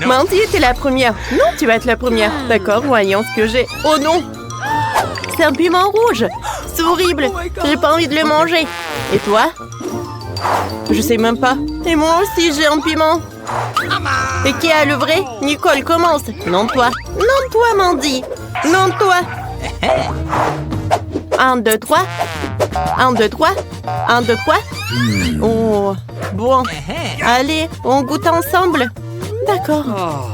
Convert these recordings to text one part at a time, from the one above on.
Mandy était la première. Non, tu vas être la première. D'accord, voyons ce que j'ai. Oh non! C'est un piment rouge. C'est horrible. J'ai pas envie de le manger. Et toi? Je sais même pas. Et moi aussi, j'ai un piment. Et qui a le vrai? Nicole, commence. Non, toi. Non, toi, Mandy. Non, toi. 1, 2, 3. 1, 2, 3. 1, 2, 3. Oh, bon. Allez, on goûte ensemble. D'accord.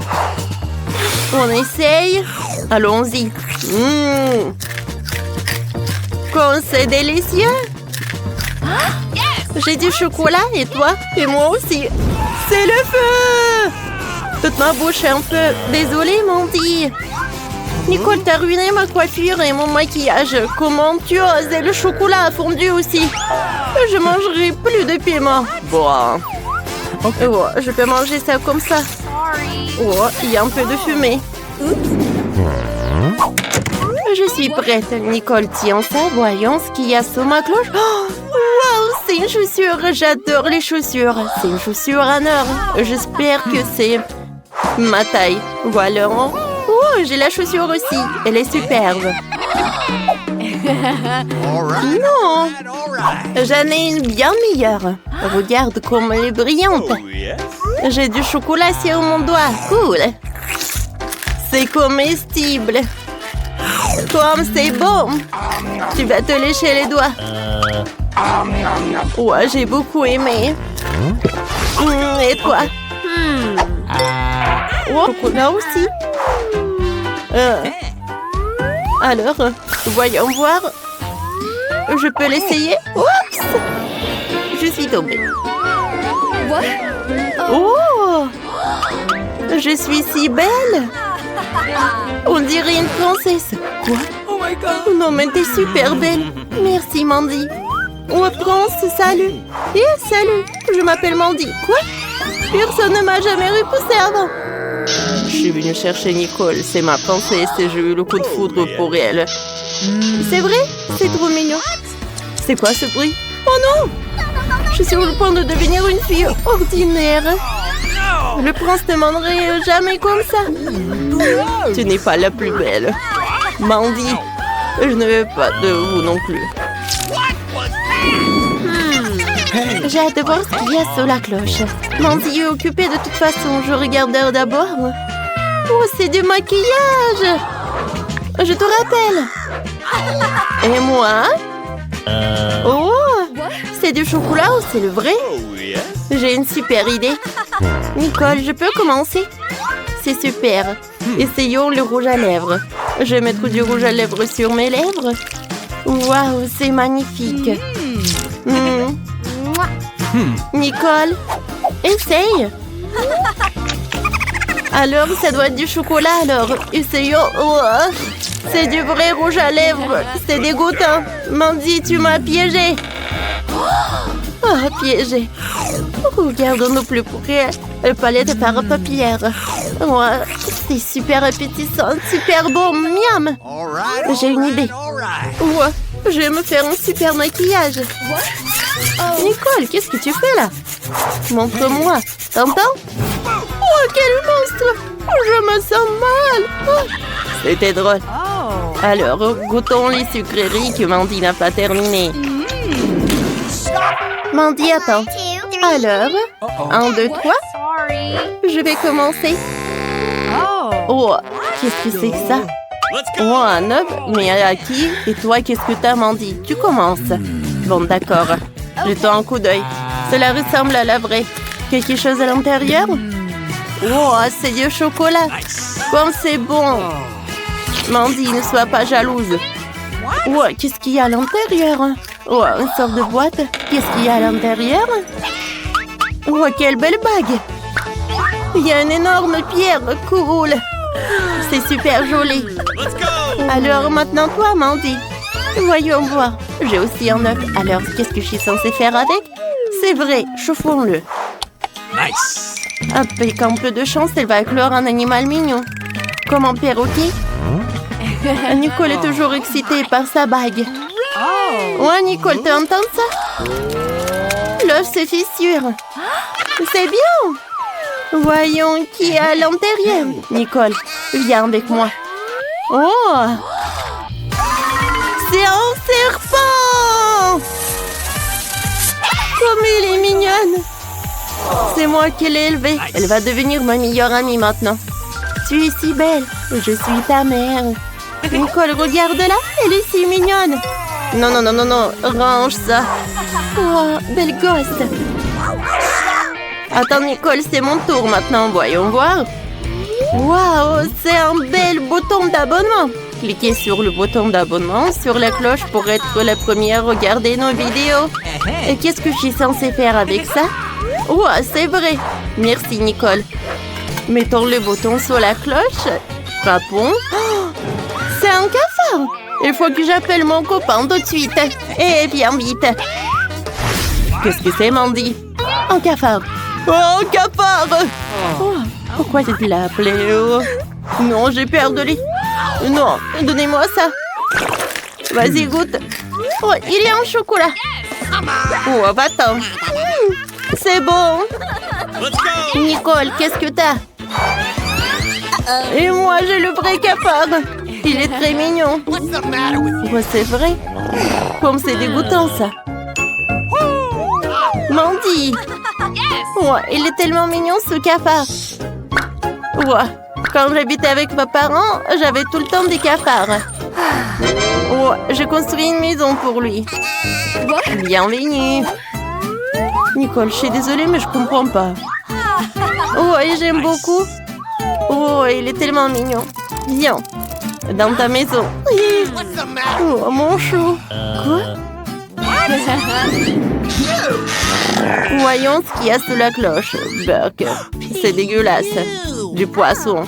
On essaye. Allons-y. Comme c'est délicieux. J'ai du chocolat et toi? Et moi aussi. C'est le feu! Toute ma bouche est un peu... Désolée, Mandy. Nicole, t'as ruiné ma coiffure et mon maquillage. Comment tu oses? Et le chocolat a fondu aussi. Je mangerai plus de piment. Bon. Oh, je peux manger ça comme ça. Oh, il y a un peu de fumée. Je suis prête. Nicole, tiens ça. Voyons ce qu'il y a sur ma cloche. Oh, wow, c'est une chaussure. J'adore les chaussures. C'est une chaussure en or. J'espère que c'est ma taille. Voilà. Oh, j'ai la chaussure aussi. Elle est superbe. Non, j'en ai une bien meilleure. Regarde comme elle est brillante. J'ai du chocolat sur mon doigt. Cool. C'est comestible. Comme c'est bon. Tu vas te lécher les doigts. Ouais, j'ai beaucoup aimé. Et toi? Oh, chocolat aussi. Alors, voyons voir. Je peux l'essayer? Oups! Je suis tombée. Oh! Je suis si belle! On dirait une princesse. Quoi? Oh non, mais t'es super belle. Merci, Mandy. Oh, Prince, salut. Et salut, je m'appelle Mandy. Quoi? Personne ne m'a jamais repoussée avant. Je suis venue chercher Nicole. C'est ma princesse et j'ai eu le coup de foudre pour elle. C'est vrai? C'est trop mignon. C'est quoi ce bruit? Oh non! Je suis sur le point de devenir une fille ordinaire. Le prince ne demanderait jamais comme ça. Tu n'es pas la plus belle. Mandy, je ne veux pas de vous non plus. J'ai hâte de voir ce qu'il y a sur la cloche. Mandy est occupée de toute façon. Je regarde d'abord. Oh, c'est du maquillage. Je te rappelle. Et moi? Oh, c'est du chocolat ou c'est le vrai? J'ai une super idée. Nicole, je peux commencer? C'est super. Essayons le rouge à lèvres. Je vais mettre du rouge à lèvres sur mes lèvres. Waouh, c'est magnifique. Nicole, essaye. Alors, ça doit être du chocolat, alors. Essayons. Oh, c'est du vrai rouge à lèvres. C'est dégoûtant. Mandy, tu m'as piégé. Oh, piégé. Regardons-nous plus près. Le palette par paupières. Ouais, c'est super appétissant, super bon. Miam. J'ai une idée. Ouais, je vais me faire un super maquillage. Nicole, qu'est-ce que tu fais là? Montre-moi. T'entends? Oh, quel monstre! Je me sens mal. Oh. C'était drôle. Alors, goûtons les sucreries que Mandy n'a pas terminées. Mandy, attends. Alors, 1, 2, 3. Je vais commencer. Oh, qu'est-ce que c'est que ça? Oh, un œuf, mais à qui? Et toi, qu'est-ce que t'as, Mandy? Tu commences. Bon, d'accord. Jetons un coup d'œil. Cela ressemble à la vraie. Quelque chose à l'intérieur? Oh, c'est du chocolat. Comme c'est bon. Mandy, ne sois pas jalouse. Oh, qu'est-ce qu'il y a à l'intérieur? Oh, une sorte de boîte. Qu'est-ce qu'il y a à l'intérieur? Oh, quelle belle bague. Il y a une énorme pierre. Cool. C'est super joli. Alors, maintenant toi, Mandy. Voyons voir. J'ai aussi un œuf. Alors, qu'est-ce que je suis censée faire avec? C'est vrai, chauffons-le. Nice. Avec un peu de chance, elle va éclore un animal mignon. Comme un perroquet. Nicole est toujours excitée par sa bague. Ouais, Nicole, tu entends ça? L'œuf se fissure. C'est bien. Voyons qui est à l'intérieur. Nicole, viens avec moi. Oh! C'est un serpent! Comme elle est mignonne! C'est moi qui l'ai élevée. Elle va devenir ma meilleure amie maintenant. Tu es si belle. Je suis ta mère. Nicole, regarde-la. Elle est si mignonne. Non, non, non, non, non. Range ça. Oh, belle gosse. Attends, Nicole, c'est mon tour maintenant. Voyons voir. Waouh, c'est un bel bouton d'abonnement. Cliquez sur le bouton d'abonnement, sur la cloche pour être la première à regarder nos vidéos. Et qu'est-ce que je suis censée faire avec ça? Oh, c'est vrai. Merci, Nicole. Mettons le bouton sur la cloche. Frappons. Oh, c'est un cafard. Il faut que j'appelle mon copain tout de suite. Et viens vite. Qu'est-ce que c'est, Mandy? Un cafard. Oh, un cafard. Oh, pourquoi tu l'as appelé? Oh. Non, j'ai peur de lui. Non, donnez-moi ça. Vas-y, goûte. Oh, il est en chocolat. Oh, va-t'en. C'est bon. Nicole, qu'est-ce que t'as? Et moi, j'ai le vrai cafard. Il est très mignon. Oh, c'est vrai. Comme c'est dégoûtant, ça. Mandy. Oh, il est tellement mignon, ce cafard. Oh, quand j'habitais avec mes parents, j'avais tout le temps des cafards. Oh, j'ai construit une maison pour lui. Bienvenue. Nicole, je suis désolée, mais je comprends pas. Oh, et j'aime beaucoup. Oh, il est tellement mignon. Viens, dans ta maison. Oh, mon chou. Quoi? Voyons ce qu'il y a sous la cloche. Burger. C'est dégueulasse. Du poisson.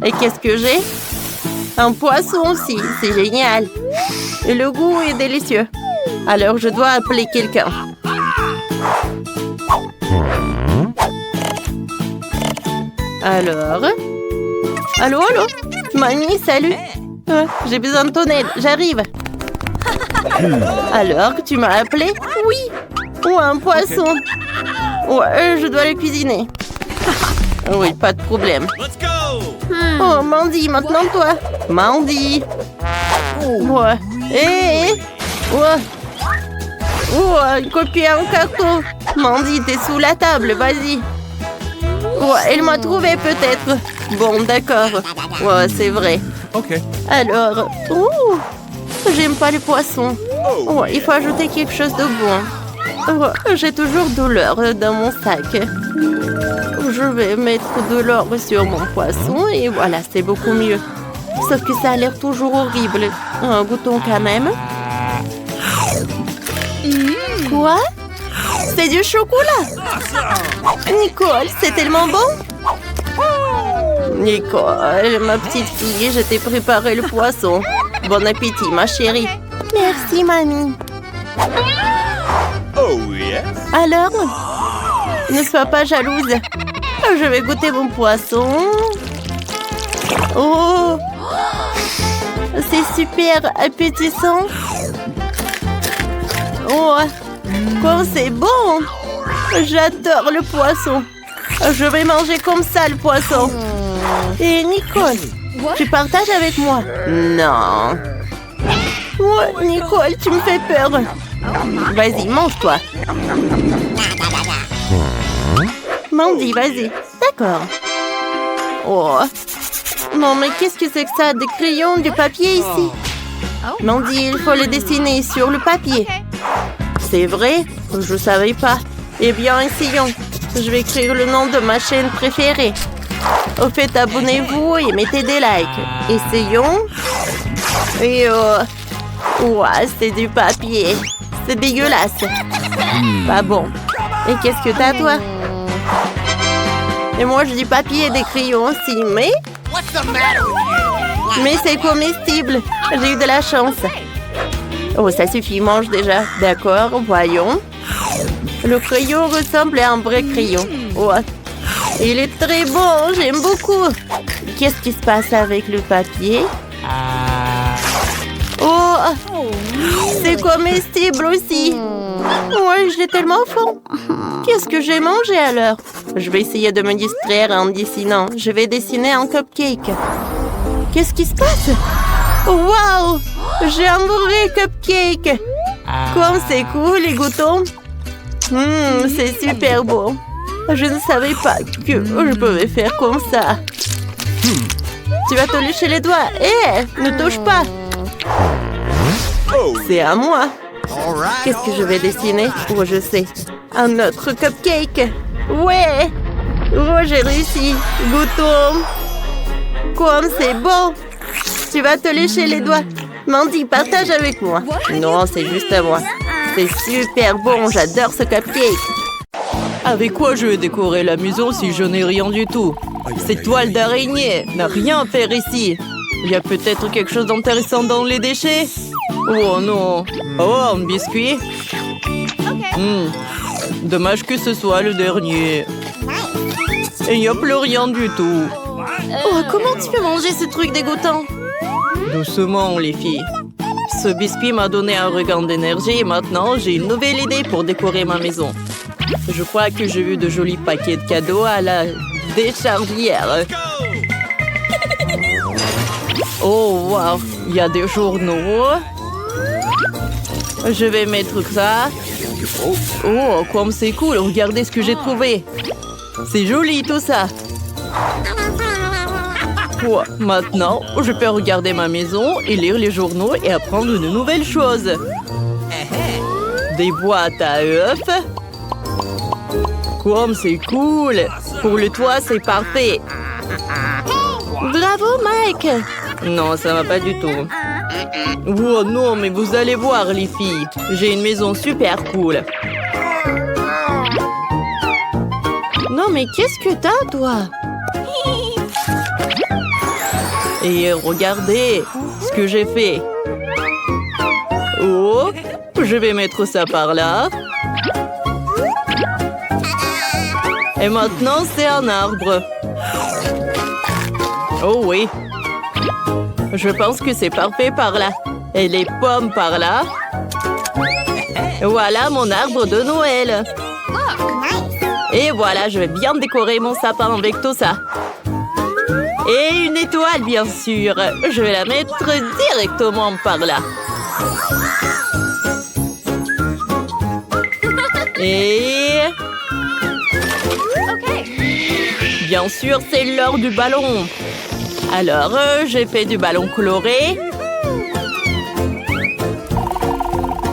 Et qu'est-ce que j'ai? Un poisson aussi. C'est génial. Et le goût est délicieux. Alors, je dois appeler quelqu'un. Alors? Allô, allô? Mamie, salut. J'ai besoin de ton aide. J'arrive. Alors, tu m'as appelé? Oui. Oh, un poisson. Oh, je dois le cuisiner. Oui, pas de problème. Oh, Mandy, maintenant toi. Mandy. Ouais. Hé. Ouais. Oh, une copie en carton. Mandy, t'es sous la table, vas-y. Ouais, elle m'a trouvé peut-être. Bon, d'accord. Ouais, c'est vrai. Ok. Alors, j'aime pas les poissons. Ouais, il faut ajouter quelque chose de bon. Ouais, j'ai toujours de l'or dans mon sac. Je vais mettre de l'or sur mon poisson et voilà, c'est beaucoup mieux. Sauf que ça a l'air toujours horrible. Goûtons quand même. Quoi? C'est du chocolat! Nicole, c'est tellement bon! Nicole, ma petite fille, je t'ai préparé le poisson. Bon appétit, ma chérie. Merci, mamie. Oh, yes. Alors? Ne sois pas jalouse. Je vais goûter mon poisson. Oh! C'est super appétissant. Oh! Comme c'est bon! J'adore le poisson. Je vais manger comme ça le poisson. Et Nicole, tu partages avec moi? Non. Oh, Nicole, tu me fais peur. Vas-y, mange-toi. Mandy, vas-y. D'accord. Oh. Non, mais qu'est-ce que c'est que ça? Des crayons, du papier ici? Mandy, il faut le dessiner sur le papier. C'est vrai? Je savais pas. Eh bien, essayons. Je vais écrire le nom de ma chaîne préférée. Au fait, abonnez-vous et mettez des likes. Essayons. Et ouah, c'est du papier. C'est dégueulasse. Pas bon. Et qu'est-ce que t'as, toi? Et moi, je dis papier et des crayons aussi, mais... Mais c'est comestible. J'ai eu de la chance. Oh, ça suffit, mange déjà. D'accord, voyons. Le crayon ressemble à un vrai crayon. Oh, il est très bon, j'aime beaucoup. Qu'est-ce qui se passe avec le papier? Oh, C'est comestible aussi. Ouais, j'ai tellement faim. Qu'est-ce que j'ai mangé alors? Je vais essayer de me distraire en dessinant. Je vais dessiner un cupcake. Qu'est-ce qui se passe? Wow! J'ai un vrai cupcake. Comme c'est cool, les goûtons. C'est super beau. Je ne savais pas que je pouvais faire comme ça. Tu vas te lécher les doigts. Hé, ne touche pas. C'est à moi. Qu'est-ce que je vais dessiner? Oh, je sais. Un autre cupcake. Ouais. Oh, j'ai réussi. Goûtons. Comme c'est beau. Tu vas te lécher les doigts. Mandy, partage avec moi. Non, c'est juste à moi. C'est super bon. J'adore ce cupcake. Avec quoi je vais décorer la maison si je n'ai rien du tout? Cette toile d'araignée n'a rien à faire ici. Il y a peut-être quelque chose d'intéressant dans les déchets? Oh non. Oh, un biscuit. Dommage que ce soit le dernier. Et il n'y a plus rien du tout. Oh, comment tu peux manger ce truc dégoûtant? Doucement, les filles. Ce biscuit m'a donné un regain d'énergie et maintenant, j'ai une nouvelle idée pour décorer ma maison. Je crois que j'ai vu de jolis paquets de cadeaux à la déchardière. Oh, wow. Il y a des journaux. Je vais mettre ça. Oh, comme c'est cool. Regardez ce que j'ai trouvé. C'est joli, tout ça. Oh, maintenant, je peux regarder ma maison et lire les journaux et apprendre de nouvelles choses. Des boîtes à œufs. Comme c'est cool. Pour le toit, c'est parfait. Bravo, Mike. Non, ça va pas du tout. Oh non, mais vous allez voir, les filles. J'ai une maison super cool. Non, mais qu'est-ce que t'as, toi? Et regardez ce que j'ai fait. Oh, je vais mettre ça par là. Et maintenant, c'est un arbre. Oh oui. Je pense que c'est parfait par là. Et les pommes par là. Voilà mon arbre de Noël. Et voilà, je vais bien décorer mon sapin avec tout ça. Et une étoile, bien sûr. Je vais la mettre directement par là. Et... bien sûr, c'est l'heure du ballon. Alors, j'ai fait du ballon coloré.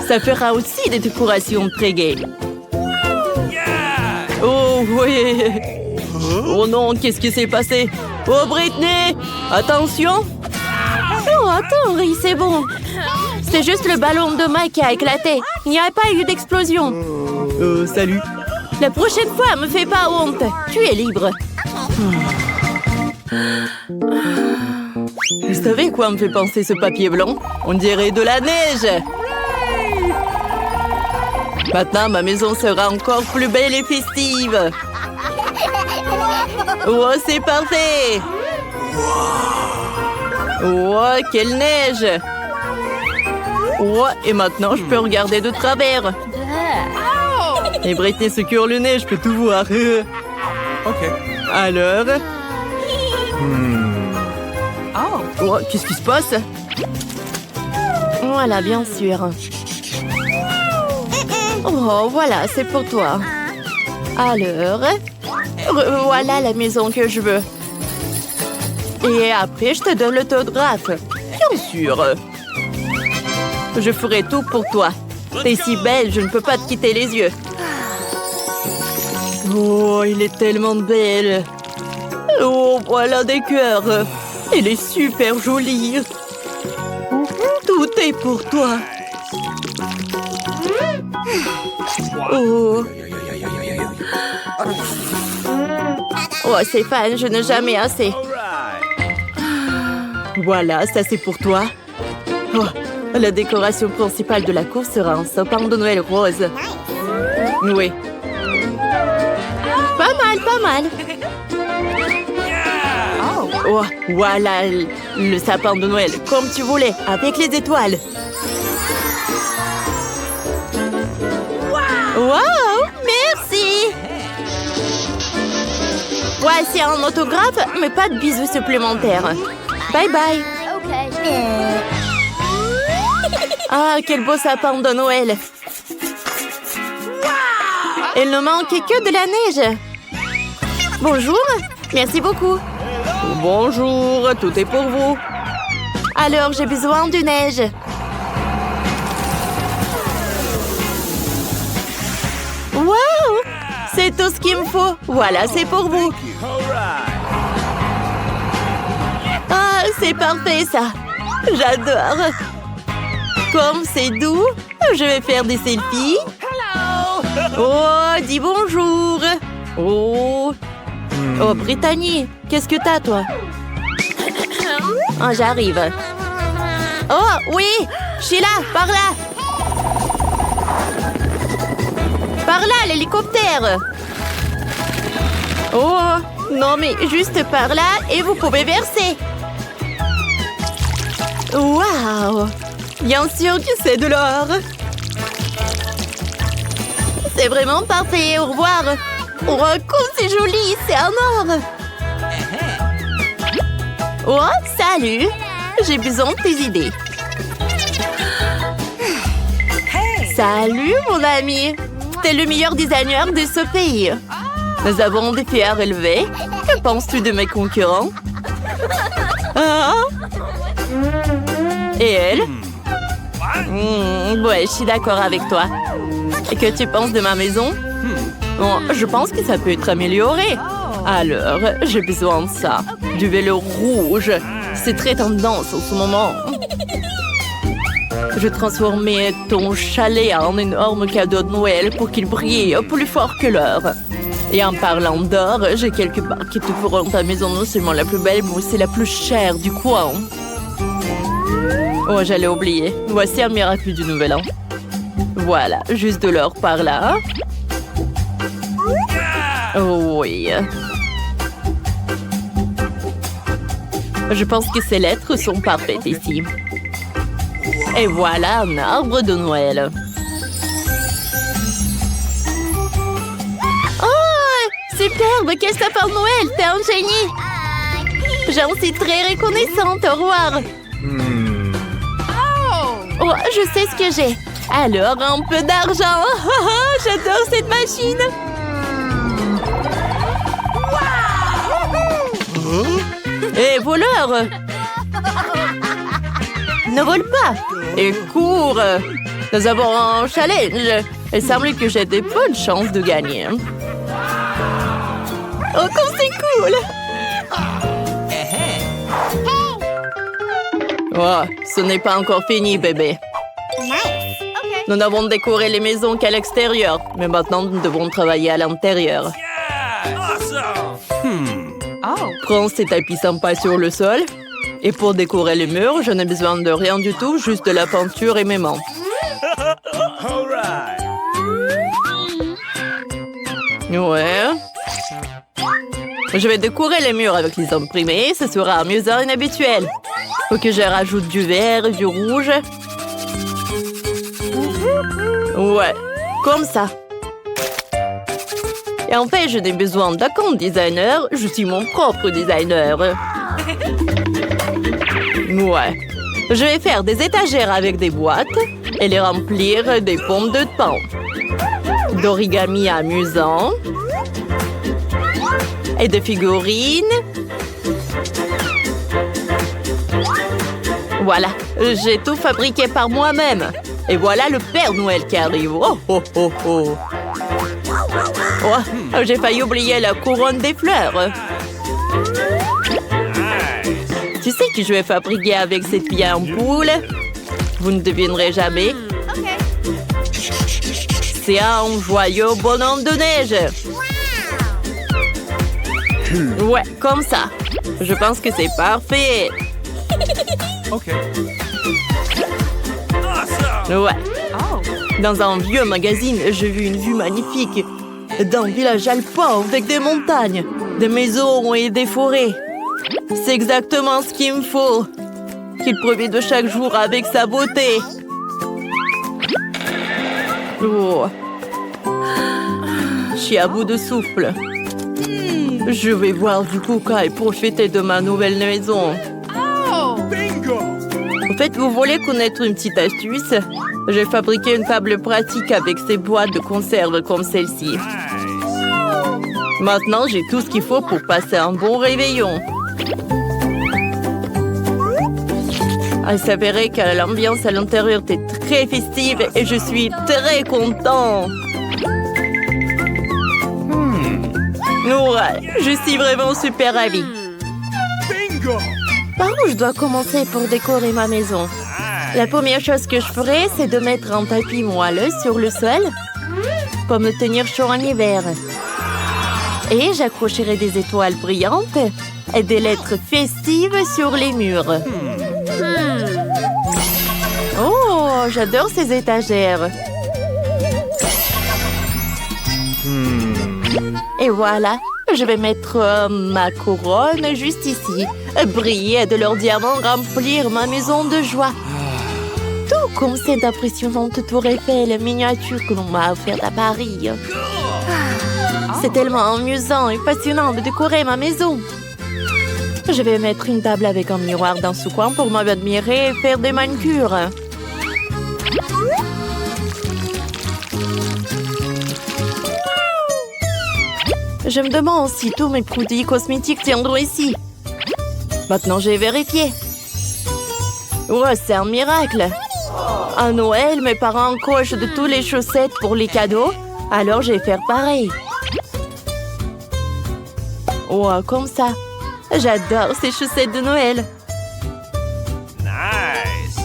Ça fera aussi des décorations très gaies. Oh, oui. Oh non, qu'est-ce qui s'est passé? Oh, Britney! Attention! Oh, attends, Ri, c'est bon. C'est juste le ballon de Mike qui a éclaté. Il n'y a pas eu d'explosion. Salut. La prochaine fois, me fais pas honte. Tu es libre. Vous savez quoi me fait penser ce papier blanc? On dirait de la neige. Maintenant, ma maison sera encore plus belle et festive. Oh, c'est parfait. Oh, quelle neige. Oh, et maintenant, je peux regarder de travers. Et Britney se cure le nez, je peux tout voir. Ok. Alors... Oh, qu'est-ce qui se passe? Voilà, bien sûr. Oh, voilà, c'est pour toi. Alors, voilà la maison que je veux. Et après, je te donne l'autographe. Bien sûr. Je ferai tout pour toi. T'es si belle, je ne peux pas te quitter les yeux. Oh, il est tellement belle. Oh, voilà des cœurs. Elle est super jolie. Tout est pour toi. Oh. Oh, c'est fan, je n'ai jamais assez. Voilà, ça c'est pour toi. Oh, la décoration principale de la cour sera un sapin de Noël rose. Oui. Pas mal, pas mal. Oh, voilà le sapin de Noël, comme tu voulais, avec les étoiles. Wow, merci. Voici un autographe, mais pas de bisous supplémentaires. Bye bye. Ah, quel beau sapin de Noël. Il ne manque que de la neige. Bonjour, merci beaucoup. Bonjour, tout est pour vous. Alors, j'ai besoin de neige. Wow, c'est tout ce qu'il me faut. Voilà, c'est pour vous. Ah, c'est parfait ça. J'adore. Comme c'est doux, je vais faire des selfies. Oh, dis bonjour. Oh, oh, Brittany, qu'est-ce que t'as, toi? Oh, j'arrive. Oh, oui, Sheila, par là. Par là, l'hélicoptère. Oh, non, mais juste par là et vous pouvez verser. Waouh! Bien sûr que c'est de l'or. C'est vraiment parfait. Au revoir. Oh, comme c'est joli. C'est un or. Oh, salut. J'ai besoin de tes idées. Salut, mon ami. T'es le meilleur designer de ce pays. Nous avons des fers élevés. Que penses-tu de mes concurrents? Ah? Et elle? Ouais, je suis d'accord avec toi. Et que tu penses de ma maison? Bon, je pense que ça peut être amélioré. Alors, j'ai besoin de ça. Du vélo rouge. C'est très tendance en ce moment. Je transformais ton chalet en énorme cadeau de Noël pour qu'il brille plus fort que l'or. Et en parlant d'or, j'ai quelques parts qui te feront ta maison non seulement la plus belle, mais aussi la plus chère du coin. Oh, j'allais oublier. Voici un miracle du Nouvel An. Voilà, juste de l'or par là. Oh oui. Je pense que ces lettres sont parfaites ici. Et voilà un arbre de Noël. Oh, superbe! Qu'est-ce que ça fait Noël? T'es un génie! J'en suis très reconnaissante. Au revoir. Oh, je sais ce que j'ai. Alors, un peu d'argent. J'adore cette machine. Hé, voleur! Ne vole pas! Et cours! Nous avons un challenge. Il semble que j'ai de bonnes chances de gagner. Oh, comme c'est cool! Oh, ce n'est pas encore fini, bébé. Nous n'avons décoré les maisons qu'à l'extérieur, mais maintenant nous devons travailler à l'intérieur. Prends ces tapis sympas sur le sol. Et pour décorer les murs, je n'ai besoin de rien du tout, juste de la peinture et mes mains. Ouais. Je vais décorer les murs avec les imprimés, ce sera amusant et inhabituel. Faut que je rajoute du vert et du rouge. Ouais, comme ça. Et en fait, je n'ai besoin d'aucun designer, je suis mon propre designer. Ouais. Je vais faire des étagères avec des boîtes et les remplir des pommes de pain. D'origami amusant. Et de figurines. Voilà, j'ai tout fabriqué par moi-même. Et voilà le Père Noël qui arrive. Oh, oh, oh, oh. Oh, j'ai failli oublier la couronne des fleurs. Tu sais que je vais fabriquer avec cette vieille ampoule? Vous ne devinerez jamais. C'est un joyeux bonhomme de neige. Ouais, comme ça. Je pense que c'est parfait. OK. Ouais. Dans un vieux magazine, j'ai vu une vue magnifique d'un village alpin avec des montagnes, des maisons et des forêts. C'est exactement ce qu'il me faut. Qu'il profite de chaque jour avec sa beauté. Oh. Je suis à bout de souffle. Je vais boire du coca et profiter de ma nouvelle maison. Bingo! En fait, vous voulez connaître une petite astuce? J'ai fabriqué une table pratique avec ces boîtes de conserve comme celle-ci. Maintenant, j'ai tout ce qu'il faut pour passer un bon réveillon. Il s'avérait que l'ambiance à l'intérieur était très festive et je suis très content. Ouais, je suis vraiment super ravie. Bingo! Par où je dois commencer pour décorer ma maison? La première chose que je ferai, c'est de mettre un tapis moelleux sur le sol pour me tenir chaud en hiver. Et j'accrocherai des étoiles brillantes et des lettres festives sur les murs. Oh, j'adore ces étagères. Et voilà, je vais mettre ma couronne juste ici. Briller de leurs diamants, remplir ma maison de joie. Tout comme cette impressionnante tour Eiffel miniature que l'on m'a offerte à Paris. C'est tellement amusant et passionnant de décorer ma maison. Je vais mettre une table avec un miroir dans ce coin pour m'admirer et faire des manucures. Je me demande si tous mes produits cosmétiques tiendront ici. Maintenant, j'ai vérifié. Oh, c'est un miracle. À Noël, mes parents cochent de toutes les chaussettes pour les cadeaux. Alors, je vais faire pareil. Oh, comme ça. J'adore ces chaussettes de Noël. Nice!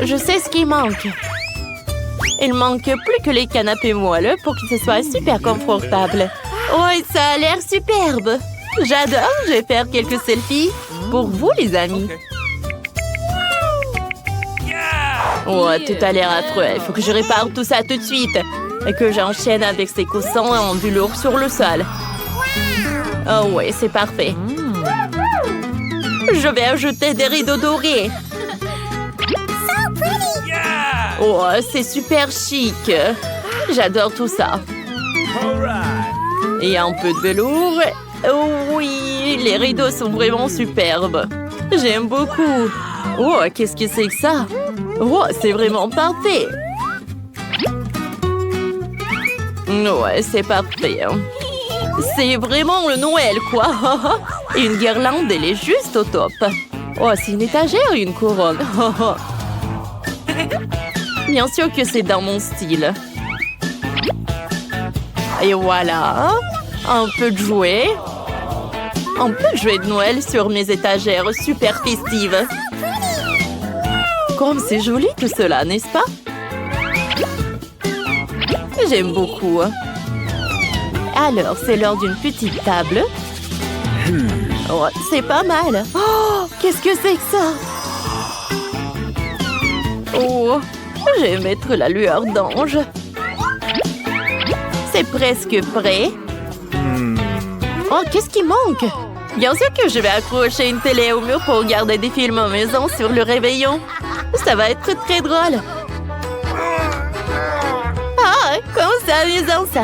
Je sais ce qui manque. Il manque plus que les canapés moelleux pour que ce soit super confortable. Oh, ça a l'air superbe. J'adore. Je vais faire quelques selfies pour vous, les amis. Oh, tout a l'air affreux. Il faut que je répare tout ça tout de suite. Et que j'enchaîne avec ces coussins en velours sur le sol. Oh ouais, c'est parfait. Je vais ajouter des rideaux dorés. Oh, c'est super chic. J'adore tout ça. Et un peu de velours. Oh oui, les rideaux sont vraiment superbes. J'aime beaucoup. Oh, qu'est-ce que c'est que ça? Oh, c'est vraiment parfait. Ouais, c'est parfait. C'est vraiment le Noël, quoi. Et une guirlande, elle est juste au top. Oh, c'est une étagère ou une couronne? Bien sûr que c'est dans mon style. Et voilà. Un peu de jouets. Un peu de jouets de Noël sur mes étagères super festives. Comme c'est joli tout cela, n'est-ce pas? J'aime beaucoup. Alors, c'est l'heure d'une petite table. Oh, c'est pas mal. Oh, qu'est-ce que c'est que ça? Oh, je vais mettre la lueur d'ange. C'est presque prêt. Oh, qu'est-ce qui manque? Bien sûr que je vais accrocher une télé au mur pour regarder des films en maison sur le réveillon. Ça va être très drôle. Ah, comment c'est amusant ça.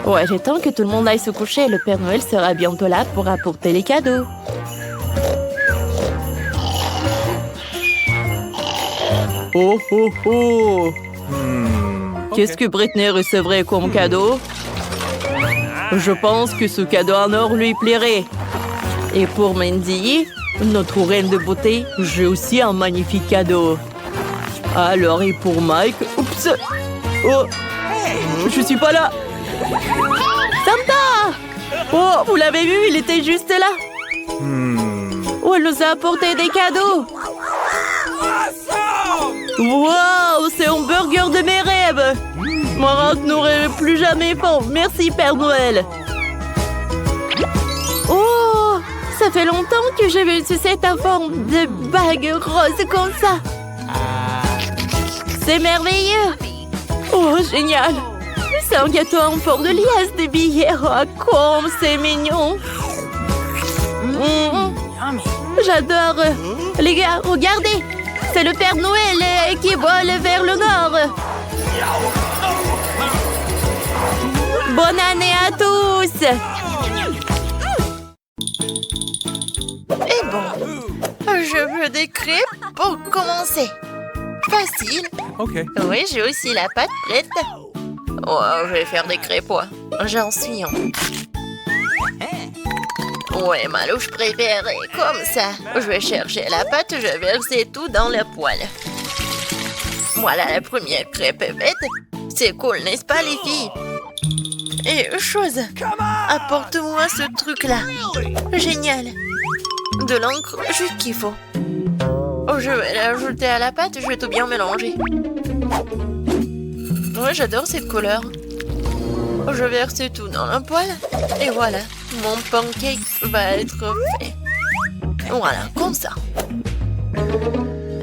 Ouais, j'attends que tout le monde aille se coucher. Le Père Noël sera bientôt là pour apporter les cadeaux. Oh, oh, oh. Qu'est-ce que Britney recevrait comme cadeau? Je pense que ce cadeau en or lui plairait. Et pour Mandy, notre reine de beauté, j'ai aussi un magnifique cadeau. Alors, et pour Mike... Oups! Oh! Je suis pas là! Santa! Oh, vous l'avez vu, il était juste là. Oh, elle nous a apporté des cadeaux. Wow, c'est un burger de mes rêves. Moi, je n'aurai plus jamais faim. Merci, Père Noël. Oh, ça fait longtemps que j'ai vu cette forme de bague rose comme ça. C'est merveilleux. Oh, génial. C'est un gâteau en forme de liasse de billets. Oh, comme c'est mignon. J'adore. Les gars, regardez. C'est le Père Noël qui vole vers le nord. Bonne année à tous. Et bon, je veux des crêpes pour commencer. Facile. Ok. Oui, j'ai aussi la pâte prête. Oh, je vais faire des crêpes, ouais. J'en suis un. Ouais, ma louche préférée, comme ça. Je vais chercher la pâte, je vais verser tout dans la poêle. Voilà la première crêpe faite. C'est cool, n'est-ce pas, les filles? Et chose, apporte-moi ce truc-là. Génial. De l'encre, juste qu'il faut. Oh, je vais l'ajouter à la pâte, je vais tout bien mélanger. Ouais, j'adore cette couleur. Je verse tout dans la poêle. Et voilà, mon pancake va être fait. Voilà, comme ça.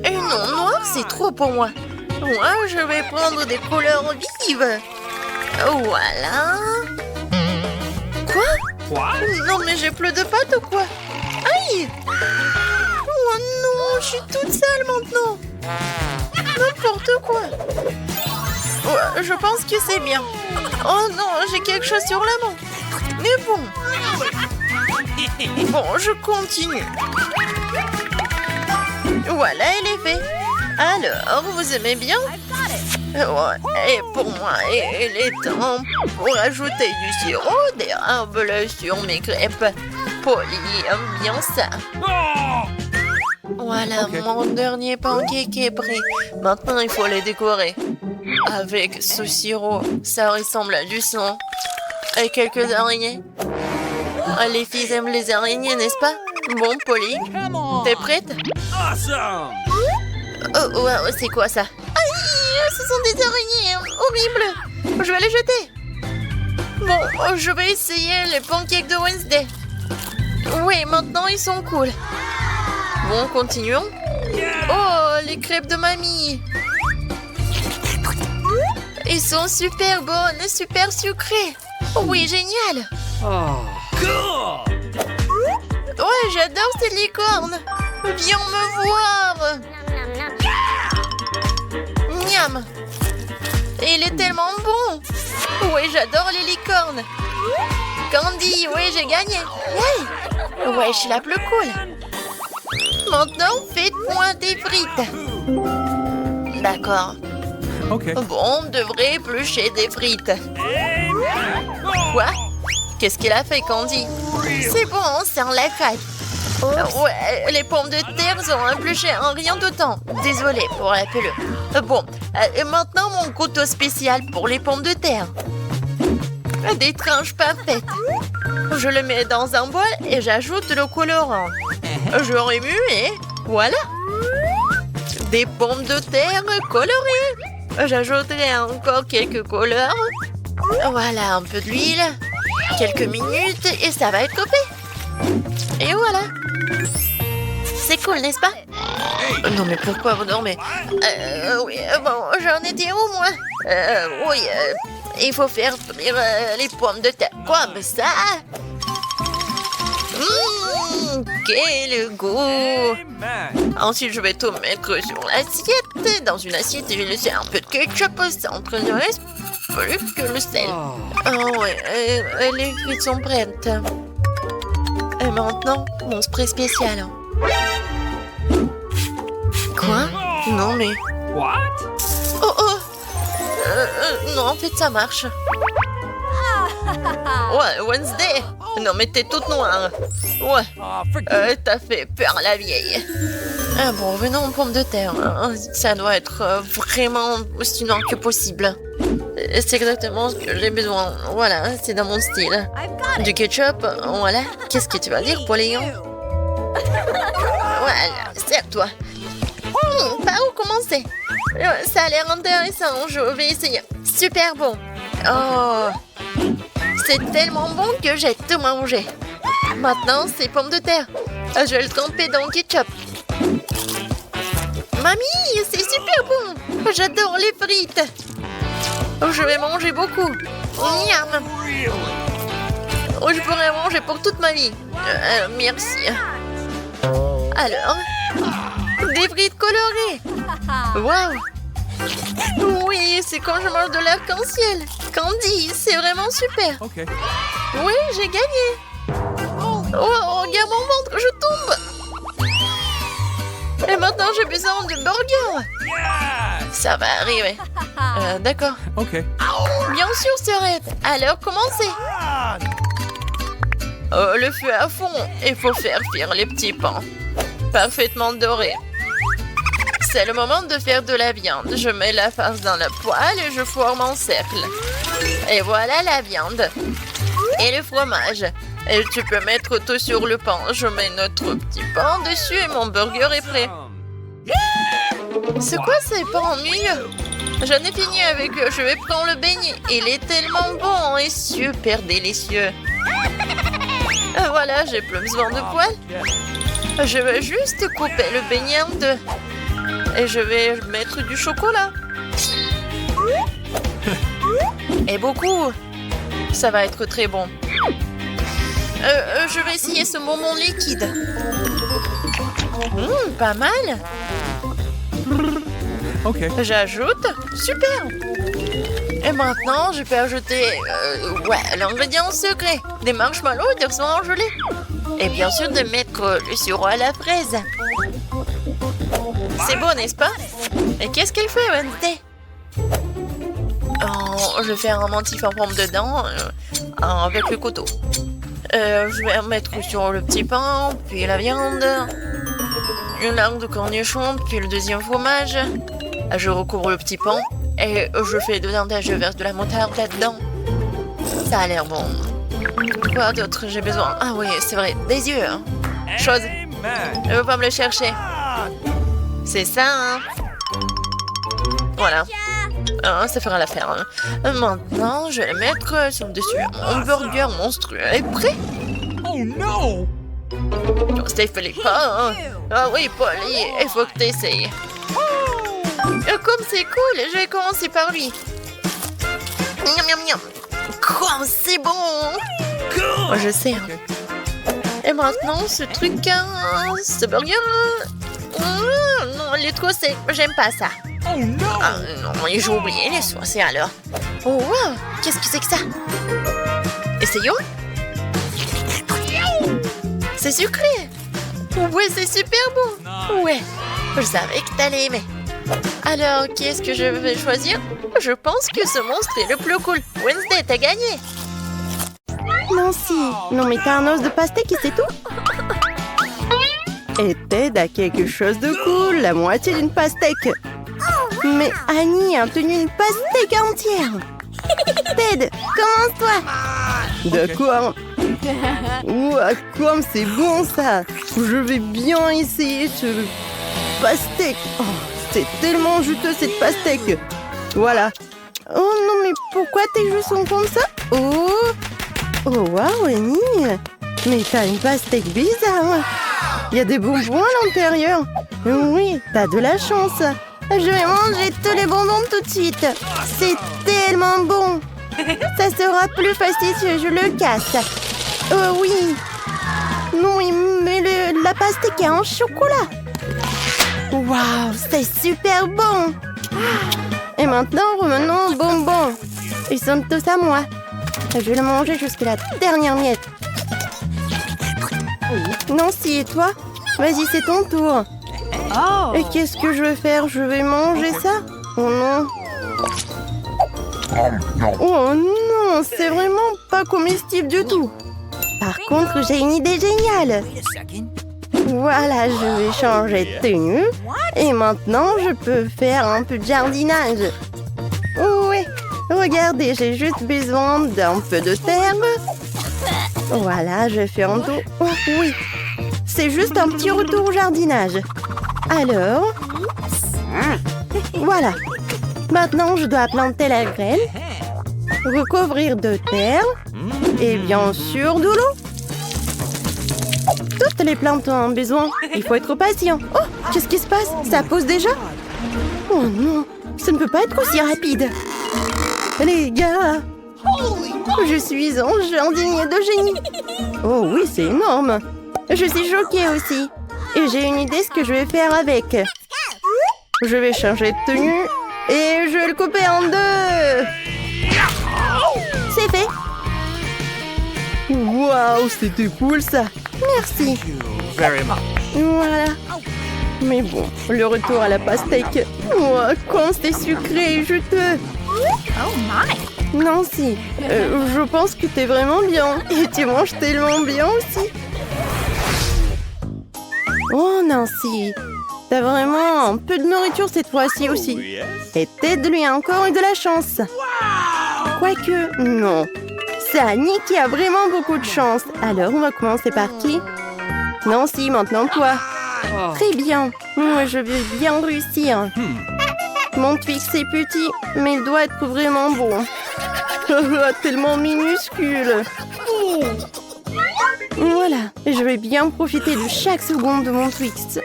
Et non, noir, c'est trop pour moi. Moi, je vais prendre des couleurs vives. Voilà. Quoi? Non, mais j'ai plus de pâte ou quoi? Aïe! Oh non, je suis toute seule maintenant. N'importe quoi. Ouais, je pense que c'est bien. Oh non, j'ai quelque chose sur la main. Mais bon. Bon, je continue. Voilà, il est fait. Alors, vous aimez bien? Ouais, et pour moi, il est temps pour ajouter du sirop d'érable sur mes crêpes. Polly aime bien ça. Voilà, mon dernier pancake est prêt. Maintenant, il faut les décorer. Avec ce sirop, ça ressemble à du sang. Et quelques araignées. Ah, les filles aiment les araignées, n'est-ce pas? Bon, Polly, t'es prête? Awesome! Oh, ouais, c'est quoi ça? Aïe, ce sont des araignées horribles. Je vais les jeter. Bon, je vais essayer les pancakes de Wednesday. Oui, maintenant ils sont cool. Bon, continuons. Oh, les crêpes de mamie. Ils sont super bonnes, super sucrées. Oui, génial. Cool! Ouais, j'adore ces licornes. Viens me voir. Miam. Il est tellement bon. Oui, j'adore les licornes. Candy, oui, j'ai gagné. Yay. Ouais, je suis la plus cool. Maintenant, faites-moi des frites. D'accord. Ok. Bon, on devrait éplucher des frites. Quoi? Qu'est-ce qu'il a fait, Candy? C'est bon, c'est en la crêpe. Ouais, les pommes de terre sont épluchées en rien de temps. Désolée pour la pelure. Bon, et maintenant mon couteau spécial pour les pommes de terre. Des tranches parfaites. Je le mets dans un bol et j'ajoute le colorant. Je remue et voilà. Des pommes de terre colorées. J'ajouterai encore quelques couleurs. Voilà, un peu d'huile. Quelques minutes et ça va être coupé. Et voilà. C'est cool, n'est-ce pas? Non, mais pourquoi vous dormez? Oui, bon, j'en étais où, moi? Oui, il faut faire frire les pommes de terre. Comme ça. Quel goût! Ensuite, je vais tout mettre sur l'assiette. Dans une assiette, je vais laisser un peu de ketchup au centre. Il ne reste plus que le sel. Oh, ouais, les frites sont prêtes. Et maintenant, mon spray spécial. Quoi? Non, mais... What? Oh, oh! Non, en fait, ça marche. Ouais, Wednesday! Non, mais t'es toute noire. Ouais. T'as fait peur à la vieille. Ah bon, venons aux pommes de terre. Ça doit être vraiment aussi noir que possible. C'est exactement ce que j'ai besoin. Voilà, c'est dans mon style. Du ketchup, voilà. Qu'est-ce que tu vas dire, Pauline? Voilà, serre-toi. Par où commencer? Ça a l'air intéressant, je vais essayer. Super bon. Oh, c'est tellement bon que j'ai tout mangé. Maintenant, c'est pommes de terre. Je vais le tremper dans le ketchup. Mamie, c'est super bon. J'adore les frites. Je vais manger beaucoup. Miam. Oh, je pourrais manger pour toute ma vie. Merci. Alors, des frites colorées. Waouh. Oui, c'est quand je mange de l'arc-en-ciel. Candy, c'est vraiment super. Okay. Oui, j'ai gagné. Oh, regarde mon ventre, je tombe. Et maintenant, j'ai besoin du burger. Ça va arriver. D'accord. Okay. Bien sûr, Sœurette. Alors, commencez. Oh, le feu à fond. Il faut faire cuire les petits pains. Parfaitement dorés. C'est le moment de faire de la viande. Je mets la farce dans le poêle et je forme en cercle. Et voilà la viande. Et le fromage. Et tu peux mettre tout sur le pain. Je mets notre petit pain dessus et mon burger est prêt. C'est quoi ces pains ennuyeux? J'en ai fini avec eux. Je vais prendre le beignet. Il est tellement bon et super délicieux. Voilà, j'ai plus besoin de poêle. Je vais juste couper le beignet en deux. Et je vais mettre du chocolat. Et beaucoup. Ça va être très bon. Je vais essayer ce bonbon liquide. Pas mal. Okay. J'ajoute. Super. Et maintenant, je peux ajouter l'ingrédient secret. Des marshmallows et des oranges gelées. Et bien sûr, de mettre le sirop à la fraise. C'est beau, n'est-ce pas? Et qu'est-ce qu'elle fait, Wednesday? Oh, je vais faire un motif en forme de dent avec le couteau. Je vais mettre sur le petit pain, puis la viande, une larme de cornichon, puis le deuxième fromage. Je recouvre le petit pain et je fais dedans, je verse de la moutarde là-dedans. Ça a l'air bon. Quoi d'autre j'ai besoin? Ah oui, c'est vrai, des yeux. Hein. Chose. Ne veux pas me le chercher. C'est ça, hein? Voilà. Ça fera l'affaire. Hein. Maintenant, je vais le mettre sur le dessus. Mon burger monstrueux est prêt. Oh non! Stéphanie, pas, hein? Ah oui, Polly, il faut que tu essayes. Comme c'est cool, je vais commencer par lui. Miam, miam, miam. Comme c'est bon! Moi, je sais. Hein. Et maintenant, ce truc, ce burger... non, il est trop sec. J'aime pas ça. Oh non! Ah, non, j'ai oublié les sauces, alors. Oh, wow! Qu'est-ce que c'est que ça? Essayons. C'est sucré. Ouais, c'est super bon. Ouais, je savais que t'allais aimer. Alors, qu'est-ce que je vais choisir? Je pense que ce monstre est le plus cool. Wednesday, t'as gagné. Nancy, non mais t'as un os de pastèque et c'est tout? Et Ted a quelque chose de cool, la moitié d'une pastèque. Mais Annie a obtenu une pastèque entière. Ted, commence-toi. D'accord. Ouah, comme c'est bon ça. Je vais bien essayer ce pastèque. Oh, c'est tellement juteux cette pastèque. Voilà. Oh non, mais pourquoi tes joues sont comme ça? Oh waouh, Annie. Mais t'as une pastèque bizarre. Il y a des bonbons à l'intérieur. Oui, t'as de la chance. Je vais manger tous les bonbons tout de suite. C'est tellement bon. Ça sera plus facile si je le casse. Oui. Non, mais la pastèque est en chocolat. Waouh, c'est super bon. Et maintenant, revenons aux bonbons. Ils sont tous à moi. Je vais le manger jusqu'à la dernière miette. Nancy, et toi? Vas-y, c'est ton tour. Oh. Et qu'est-ce que je vais faire? Je vais manger ça? Oh non. Oh non, c'est vraiment pas comestible du tout. Par contre, j'ai une idée géniale. Voilà, je vais changer de tenue. Et maintenant, je peux faire un peu de jardinage. Oui, regardez, j'ai juste besoin d'un peu de terre. Voilà, je fais un tour. Oh, oui, c'est juste un petit retour au jardinage. Alors, voilà. Maintenant, je dois planter la graine, recouvrir de terre et bien sûr de l'eau. Toutes les plantes ont besoin. Il faut être patient. Oh, qu'est-ce qui se passe? Ça pousse déjà? Oh non, ça ne peut pas être aussi rapide. Les gars, Je suis indignée de génie. Oh oui, c'est énorme. Je suis choquée aussi. Et j'ai une idée ce que je vais faire avec. Je vais changer de tenue et je vais le couper en deux. C'est fait. Waouh, c'était cool ça. Merci. Voilà. Mais bon, le retour à la pastèque. Oh, quand c'est sucré et juteux. Nancy, je pense que t'es vraiment bien. Et tu manges tellement bien aussi. Oh Nancy, t'as vraiment un peu de nourriture cette fois-ci aussi. Et Ted lui a encore eu de la chance. Quoique, non. C'est Annie qui a vraiment beaucoup de chance. Alors, on va commencer par qui? Nancy, maintenant toi. Très bien. Moi, je veux bien réussir. Mon Twix est petit, mais il doit être vraiment bon. Tellement minuscule. Voilà, je vais bien profiter de chaque seconde de mon Twix.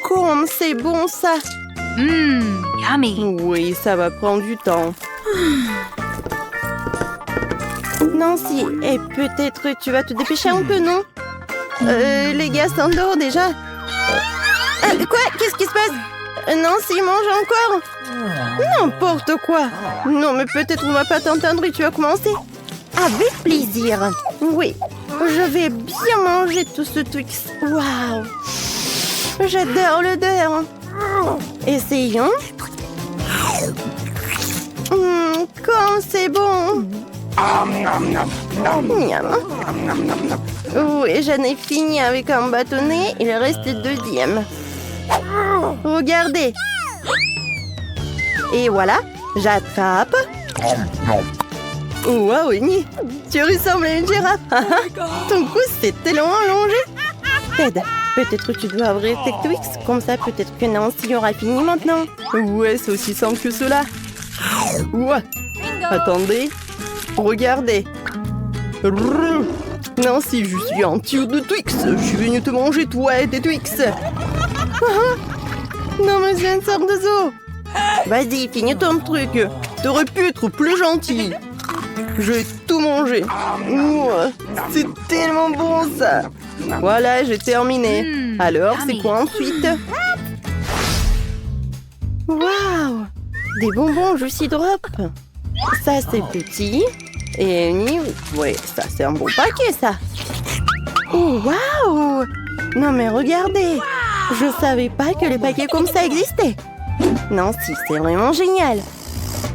Comme c'est bon ça. Yummy. Oui, ça va prendre du temps. Nancy, et peut-être tu vas te dépêcher un peu, non? Les gars s'endorment déjà. Quoi? Qu'est-ce qui se passe? Nancy mange encore? N'importe quoi. Non, mais peut-être on va pas t'entendre et tu vas commencer. Avec plaisir. Oui, je vais bien manger tout ce Twix. Waouh! J'adore l'odeur. Essayons. Comme c'est bon. Miam. Oui, j'en ai fini avec un bâtonnet. Il reste le deuxième. Regardez. Et voilà, j'attrape. Wow, Winnie, tu ressembles à une girafe. Ton cou s'est tellement allongé. Ted, peut-être tu dois ouvrir tes Twix. Comme ça, peut-être que Nancy aura fini maintenant. Ouais, c'est aussi simple que cela. Ouais. Attendez. Regardez. Nancy, je suis un tire de Twix. Je suis venu te manger, toi et tes Twix. Non, mais c'est une sorte de zoo. Vas-y, finis ton truc. T'aurais pu être plus gentil. Je vais tout manger. C'est tellement bon, ça. Voilà, j'ai terminé. Alors, c'est quoi ensuite? Waouh! Des bonbons Juicy Drop. Ça, c'est petit. Et oui, ça, c'est un bon paquet, ça. Oh, waouh! Non, mais regardez. Je savais pas que les paquets comme ça existaient. Non, si, c'est vraiment génial.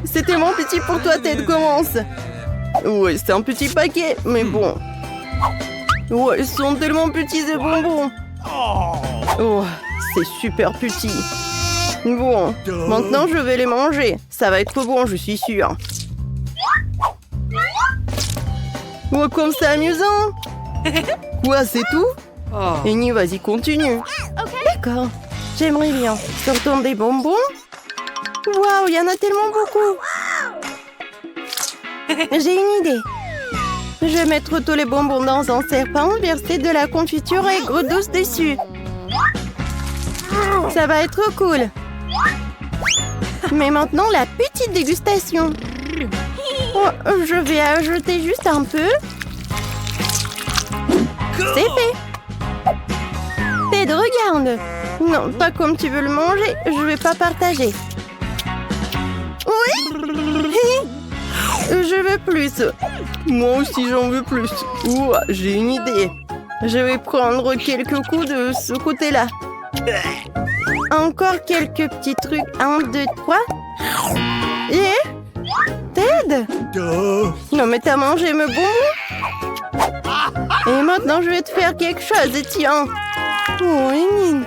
C'est tellement petit pour toi, Ted, commence. Ouais, c'est un petit paquet, mais bon. Ouais, ils sont tellement petits, ces bonbons. Oh, c'est super petit. Bon, maintenant je vais les manger. Ça va être bon, je suis sûre. Oh, comme c'est amusant. Quoi, c'est tout? Annie, vas-y, continue. D'accord, j'aimerais bien. Sortons des bonbons. Waouh, il y en a tellement beaucoup. J'ai une idée. Je vais mettre tous les bonbons dans un serpent, verser de la confiture aigre douce dessus. Ça va être cool. Mais maintenant, la petite dégustation. Oh, je vais ajouter juste un peu. C'est fait. Ted, regarde. Non, pas comme tu veux le manger. Je vais pas partager. Oui. Je veux plus. Moi aussi, j'en veux plus. Ouah, j'ai une idée. Je vais prendre quelques coups de ce côté-là. Encore quelques petits trucs. 1, 2, 3. Et... Ted? Non, mais t'as mangé mes bonbons? Et maintenant, je vais te faire quelque chose. Et tiens. Oh, Émile.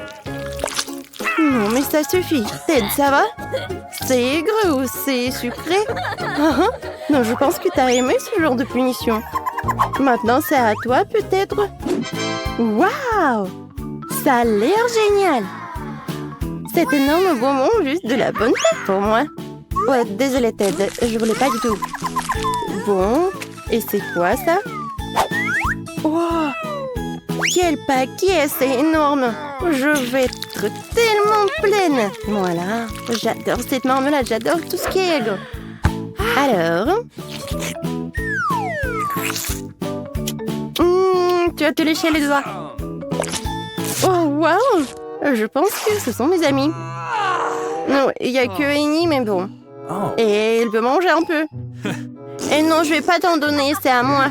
Non, mais ça suffit. Ted, ça va? C'est aigre ou c'est sucré? Non, je pense que t'as aimé ce genre de punition. Maintenant, c'est à toi, peut-être? Waouh! Ça a l'air génial! Cet énorme bonbon, juste de la bonne tête pour moi. Ouais, désolée, Ted, je voulais pas du tout. Bon, et c'est quoi, ça? Wow! Quel paquet, c'est énorme! Je vais être tellement pleine! Voilà, j'adore cette marmelade, j'adore tout ce qui est aigre. Alors, Tu as te léché les doigts. Oh, wow! Je pense que ce sont mes amis. Non, il n'y a que Annie, mais bon. Et elle veut manger un peu. Et non, je vais pas t'en donner, c'est à moi.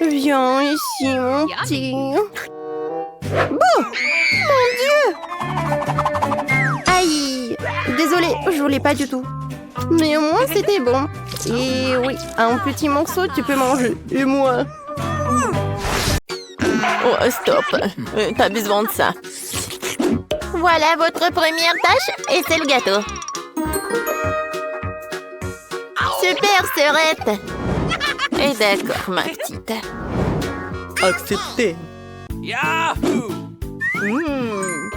Viens ici, mon petit. Bon! Mon Dieu! Aïe! Désolée, je voulais pas du tout. Mais au moins, c'était bon. Et oui, un petit morceau, tu peux manger. Et moi? Oh, stop. T'as besoin de ça. Voilà votre première tâche, et c'est le gâteau. Super, sœurette. Et d'accord, ma petite. Accepté. Yahoo!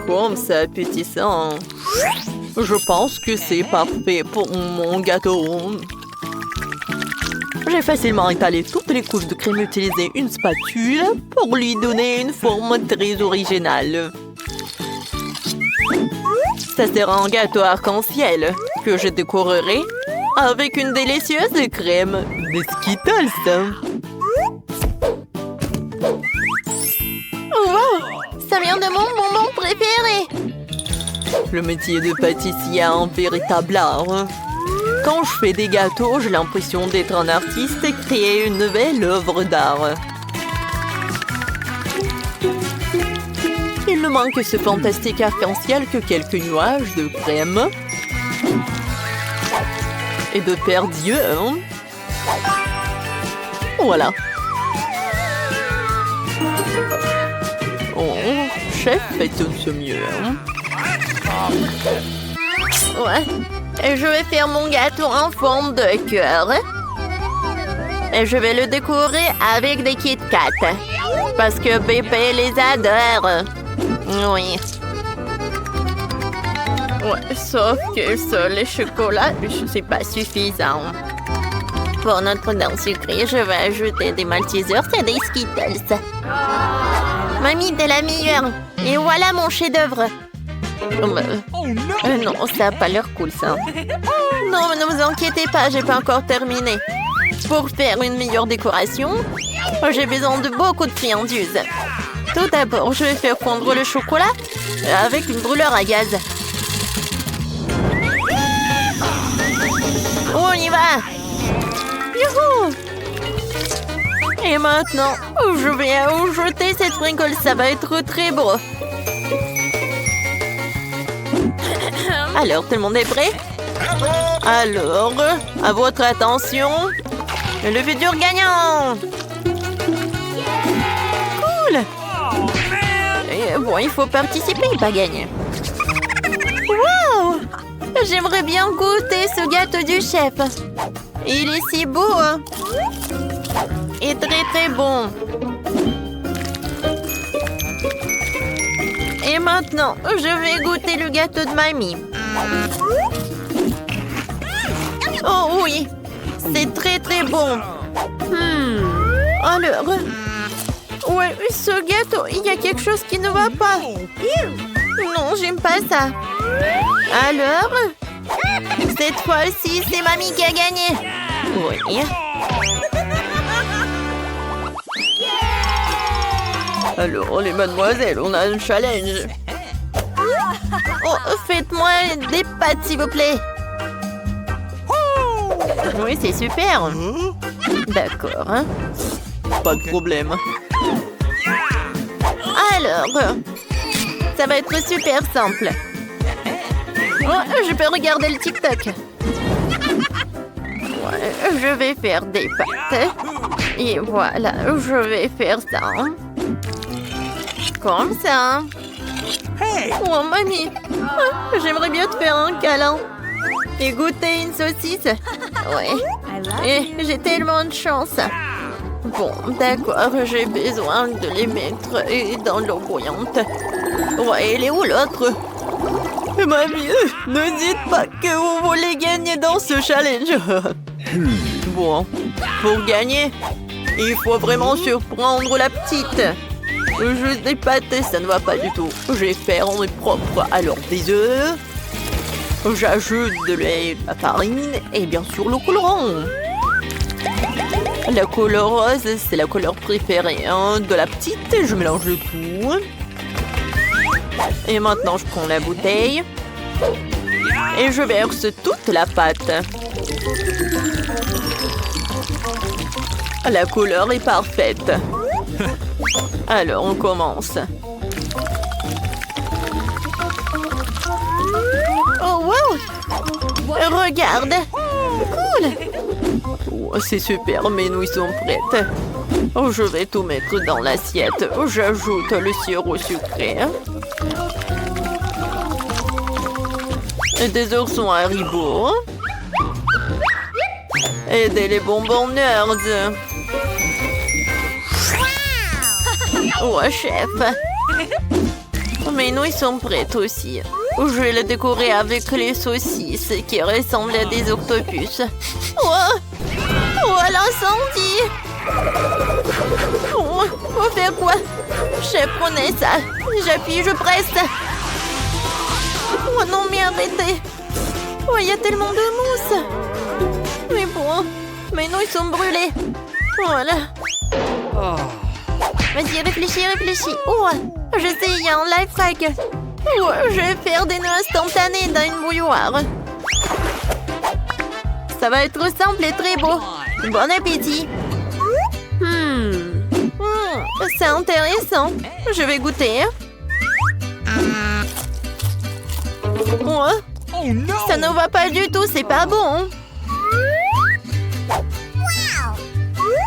Comme c'est appétissant. Je pense que c'est parfait pour mon gâteau. J'ai facilement étalé toutes les couches de crème et utilisé une spatule pour lui donner une forme très originale. Ça sera un gâteau arc-en-ciel que je décorerai avec une délicieuse crème de Skittles. Oh, wow! Ça vient de mon bonbon préféré. Le métier de pâtissier a un véritable art. Quand je fais des gâteaux, j'ai l'impression d'être un artiste et créer une nouvelle œuvre d'art. Il ne manque que ce fantastique arc-en-ciel que quelques nuages de crème et de perdrieux. Voilà. Oh, chef, fait de ce mieux. Ouais. Et je vais faire mon gâteau en forme de cœur. Et je vais le décorer avec des Kit Kat. Parce que bébé les adore. Oui. Ouais, sauf que ça, les chocolats, c'est pas suffisant. Pour notre dent sucrée, je vais ajouter des Maltesers et des Skittles. Mamie, t'es la meilleure. Et voilà mon chef-d'œuvre. Non, ça a pas l'air cool, ça. Non, mais ne vous inquiétez pas, j'ai pas encore terminé. Pour faire une meilleure décoration, j'ai besoin de beaucoup de friandises. Tout d'abord, je vais faire fondre le chocolat avec une brûleur à gaz. On y va! Youhou! Et maintenant, je vais ajouter cette sprinkle, ça va être très beau. Alors, tout le monde est prêt? Alors, à votre attention, le futur gagnant! Cool! Et bon, il faut participer, pas gagner. Wow! J'aimerais bien goûter ce gâteau du chef. Il est si beau, hein? Et très très bon. Et maintenant, je vais goûter le gâteau de mamie. Oh oui, c'est très très bon. Alors, ouais, ce gâteau, il y a quelque chose qui ne va pas. Non, j'aime pas ça. Alors, cette fois-ci, c'est mamie qui a gagné. Oui. Alors, les mademoiselles, on a un challenge. Oh, faites-moi des pâtes, s'il vous plaît. Oui, c'est super. D'accord. Hein. Pas de problème. Alors, ça va être super simple. Oh, je peux regarder le TikTok. Ouais, je vais faire des pâtes. Et voilà, je vais faire ça. Comme ça. Oh, mamie. J'aimerais bien te faire un câlin. Et goûter une saucisse. Ouais. Et j'ai tellement de chance. Bon, d'accord, j'ai besoin de les mettre dans l'eau bouillante. Ouais, elle est où l'autre? Mamie, ne dites pas que vous voulez gagner dans ce challenge. Bon, pour gagner, il faut vraiment surprendre la petite. Juste des pâtes, ça ne va pas du tout. Je vais faire en propre. Alors, des œufs. J'ajoute de la farine et bien sûr le colorant. La couleur rose, c'est la couleur préférée de la petite. Je mélange le tout. Et maintenant, je prends la bouteille. Et je verse toute la pâte. La couleur est parfaite. Alors, on commence. Oh, wow! Regarde! Cool! Oh, c'est super, mes nouilles sont prêtes. Oh, je vais tout mettre dans l'assiette. J'ajoute le sirop sucré. Des oursons Haribo. Et des bonbons Nerds. Oh, chef. Mes nouilles sont prêtes aussi. Je vais les décorer avec les saucisses qui ressemblent à des octopus. Oh, l'incendie! Oh, faut faire quoi? Chef, prenez ça. J'appuie, je presse. Oh non, mais arrêtez. Oh, il y a tellement de mousse. Mais bon, mes nouilles sont brûlées. Voilà. Vas-y, réfléchis. Oh, je sais, il y a un life hack. Oh, je vais faire des nœuds instantanés dans une bouilloire. Ça va être simple et très beau. Bon appétit. C'est intéressant. Je vais goûter. Oh, ça ne va pas du tout, c'est pas bon.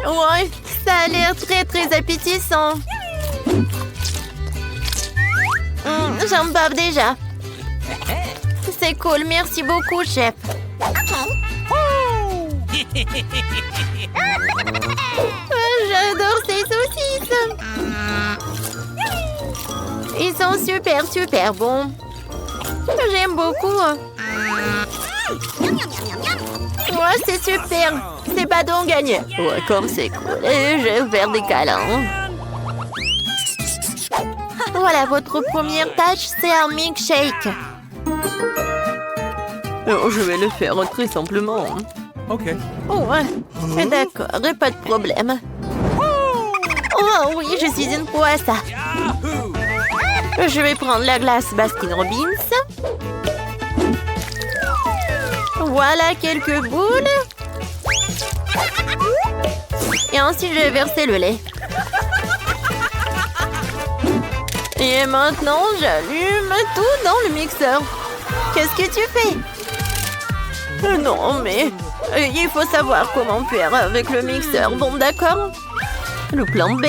Ouais, ça a l'air très très appétissant. J'en bave déjà. C'est cool, merci beaucoup, chef. J'adore ces saucisses. Ils sont super bons. J'aime beaucoup. Ouais, c'est super. C'est pas donc gagné. Ouais, comme c'est cool. Et je vais faire des câlins. Voilà, votre première tâche, c'est un milkshake. Oh, je vais le faire très simplement. Ok. Oh, ouais. D'accord, pas de problème. Oh oui, je suis une pro à ça. Je vais prendre la glace Baskin Robbins. Voilà quelques boules. Et ensuite, je vais verser le lait. Et maintenant, j'allume tout dans le mixeur. Qu'est-ce que tu fais? Non, mais il faut savoir comment faire avec le mixeur. Bon, d'accord. Le plan B.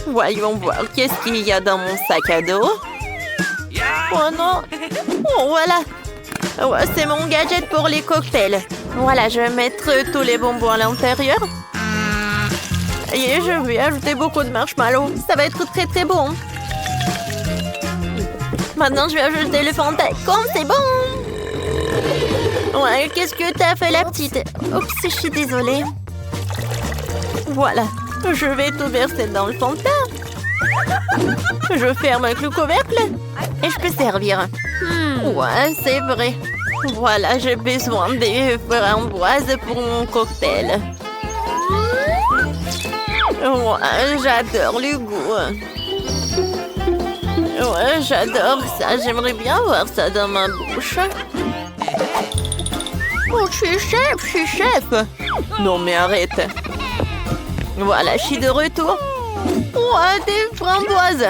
Voyons voir qu'est-ce qu'il y a dans mon sac à dos. Oh non. Oh, voilà. Ouais, c'est mon gadget pour les cocktails. Voilà, je vais mettre tous les bonbons à l'intérieur. Et je vais ajouter beaucoup de marshmallows. Ça va être très très bon. Maintenant, je vais ajouter le Fanta. Comme c'est bon. Ouais, qu'est-ce que t'as fait, la petite? Oups, je suis désolée. Voilà. Je vais tout verser dans le Fanta. Je ferme avec le couvercle. Et je peux servir. Ouais, c'est vrai. Voilà, j'ai besoin des framboises pour mon cocktail. Ouais, j'adore le goût. Ouais, j'adore ça. J'aimerais bien voir ça dans ma bouche. Oh, je suis chef. Non, mais arrête. Voilà, je suis de retour. Ouais, des framboises.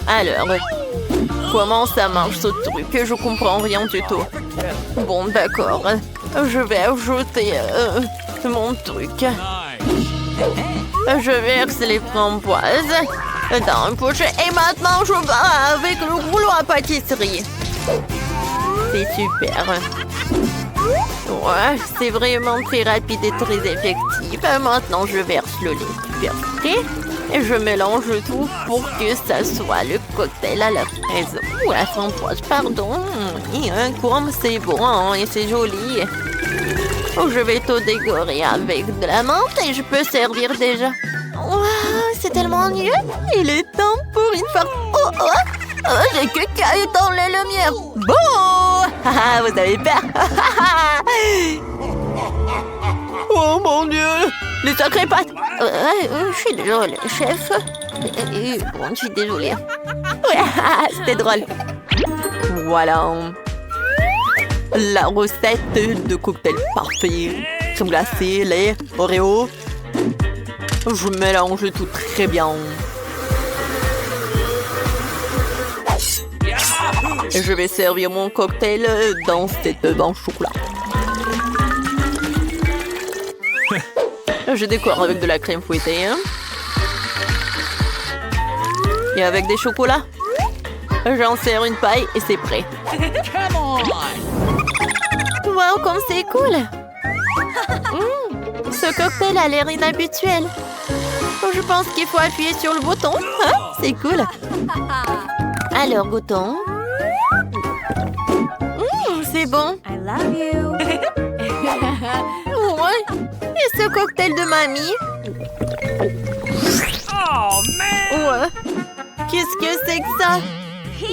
Alors, comment ça marche ce truc? Je comprends rien du tout. Bon, d'accord. Je vais ajouter mon truc. Je verse les framboises dans une pochette. Et maintenant, je vais avec le rouleau à pâtisserie. C'est super. Ouais, c'est vraiment très rapide et très effectif. Maintenant, je verse le lait versé et je mélange tout pour que ça soit le cocktail à la fraise. Ou à la framboise, pardon. Et comme c'est bon et c'est joli. Oh, je vais tout décorer avec de la menthe et je peux servir déjà. Wow, c'est tellement mieux. Il est temps pour une fois. Oh, j'ai que dans les lumières. Bon, vous avez peur. Oh Oh mon Dieu! Les sacrées pâtes! Je suis désolée, chef. Bon, je suis désolée. Ouais, c'était drôle. Voilà. La recette de cocktail parfait. Crème glacée, lait, Oreo. Je mélange tout très bien. Et je vais servir mon cocktail dans cette banque chocolat. Je décore avec de la crème fouettée. Et avec des chocolats. J'en sers une paille et c'est prêt. Wow, comme c'est cool! Ce cocktail a l'air inhabituel. Je pense qu'il faut appuyer sur le bouton. Hein? C'est cool. Alors, goûtons. C'est bon. I love you. Ouais. Et ce cocktail de mamie? Oh, man! Ouais. Qu'est-ce que c'est que ça?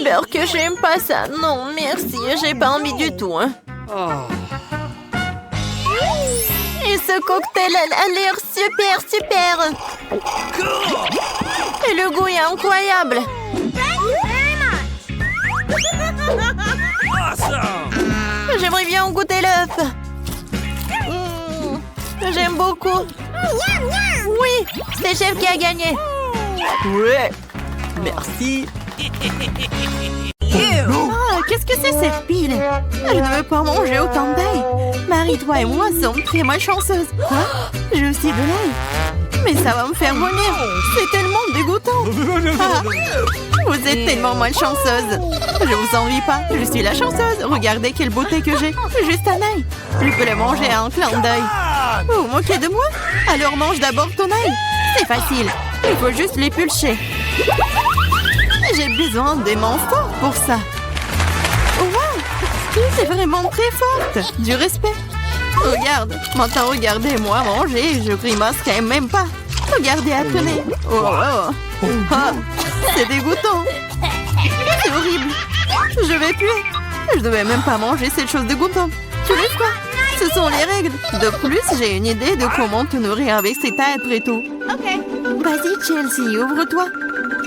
Beurre que j'aime pas ça. Non, merci. J'ai pas envie du tout. Hein. Et ce cocktail a l'air super. Et le goût est incroyable. Awesome! J'aimerais bien goûter l'œuf. J'aime beaucoup. Oui, c'est chef qui a gagné. Ouais. Merci. Ah, qu'est-ce que c'est cette pile? Je ne veux pas manger autant d'ail. Marie, toi et moi sommes très malchanceuses. Quoi? J'ai aussi de l'ail. Mais ça va me faire vomir. C'est tellement dégoûtant. Ah, vous êtes tellement malchanceuse. Je vous envie pas. Je suis la chanceuse. Regardez quelle beauté que j'ai. Juste un ail. Je peux le manger à un clin d'œil. Vous vous moquez de moi? Alors mange d'abord ton ail. C'est facile. Il faut juste l'épulcher. J'ai besoin des mains fortes pour ça. Wow! C'est vraiment très forte. Du respect. Regarde. Maintenant, regardez-moi manger. Je grimace quand même pas. Regardez à tenir. Oh. Ah, c'est dégoûtant. C'est horrible. Je vais puer. Je devais même pas manger cette chose dégoûtante. Tu veux quoi? Ce sont les règles. De plus, j'ai une idée de comment te nourrir avec ces tailles très tôt. Ok. Vas-y, Chelsea, ouvre-toi.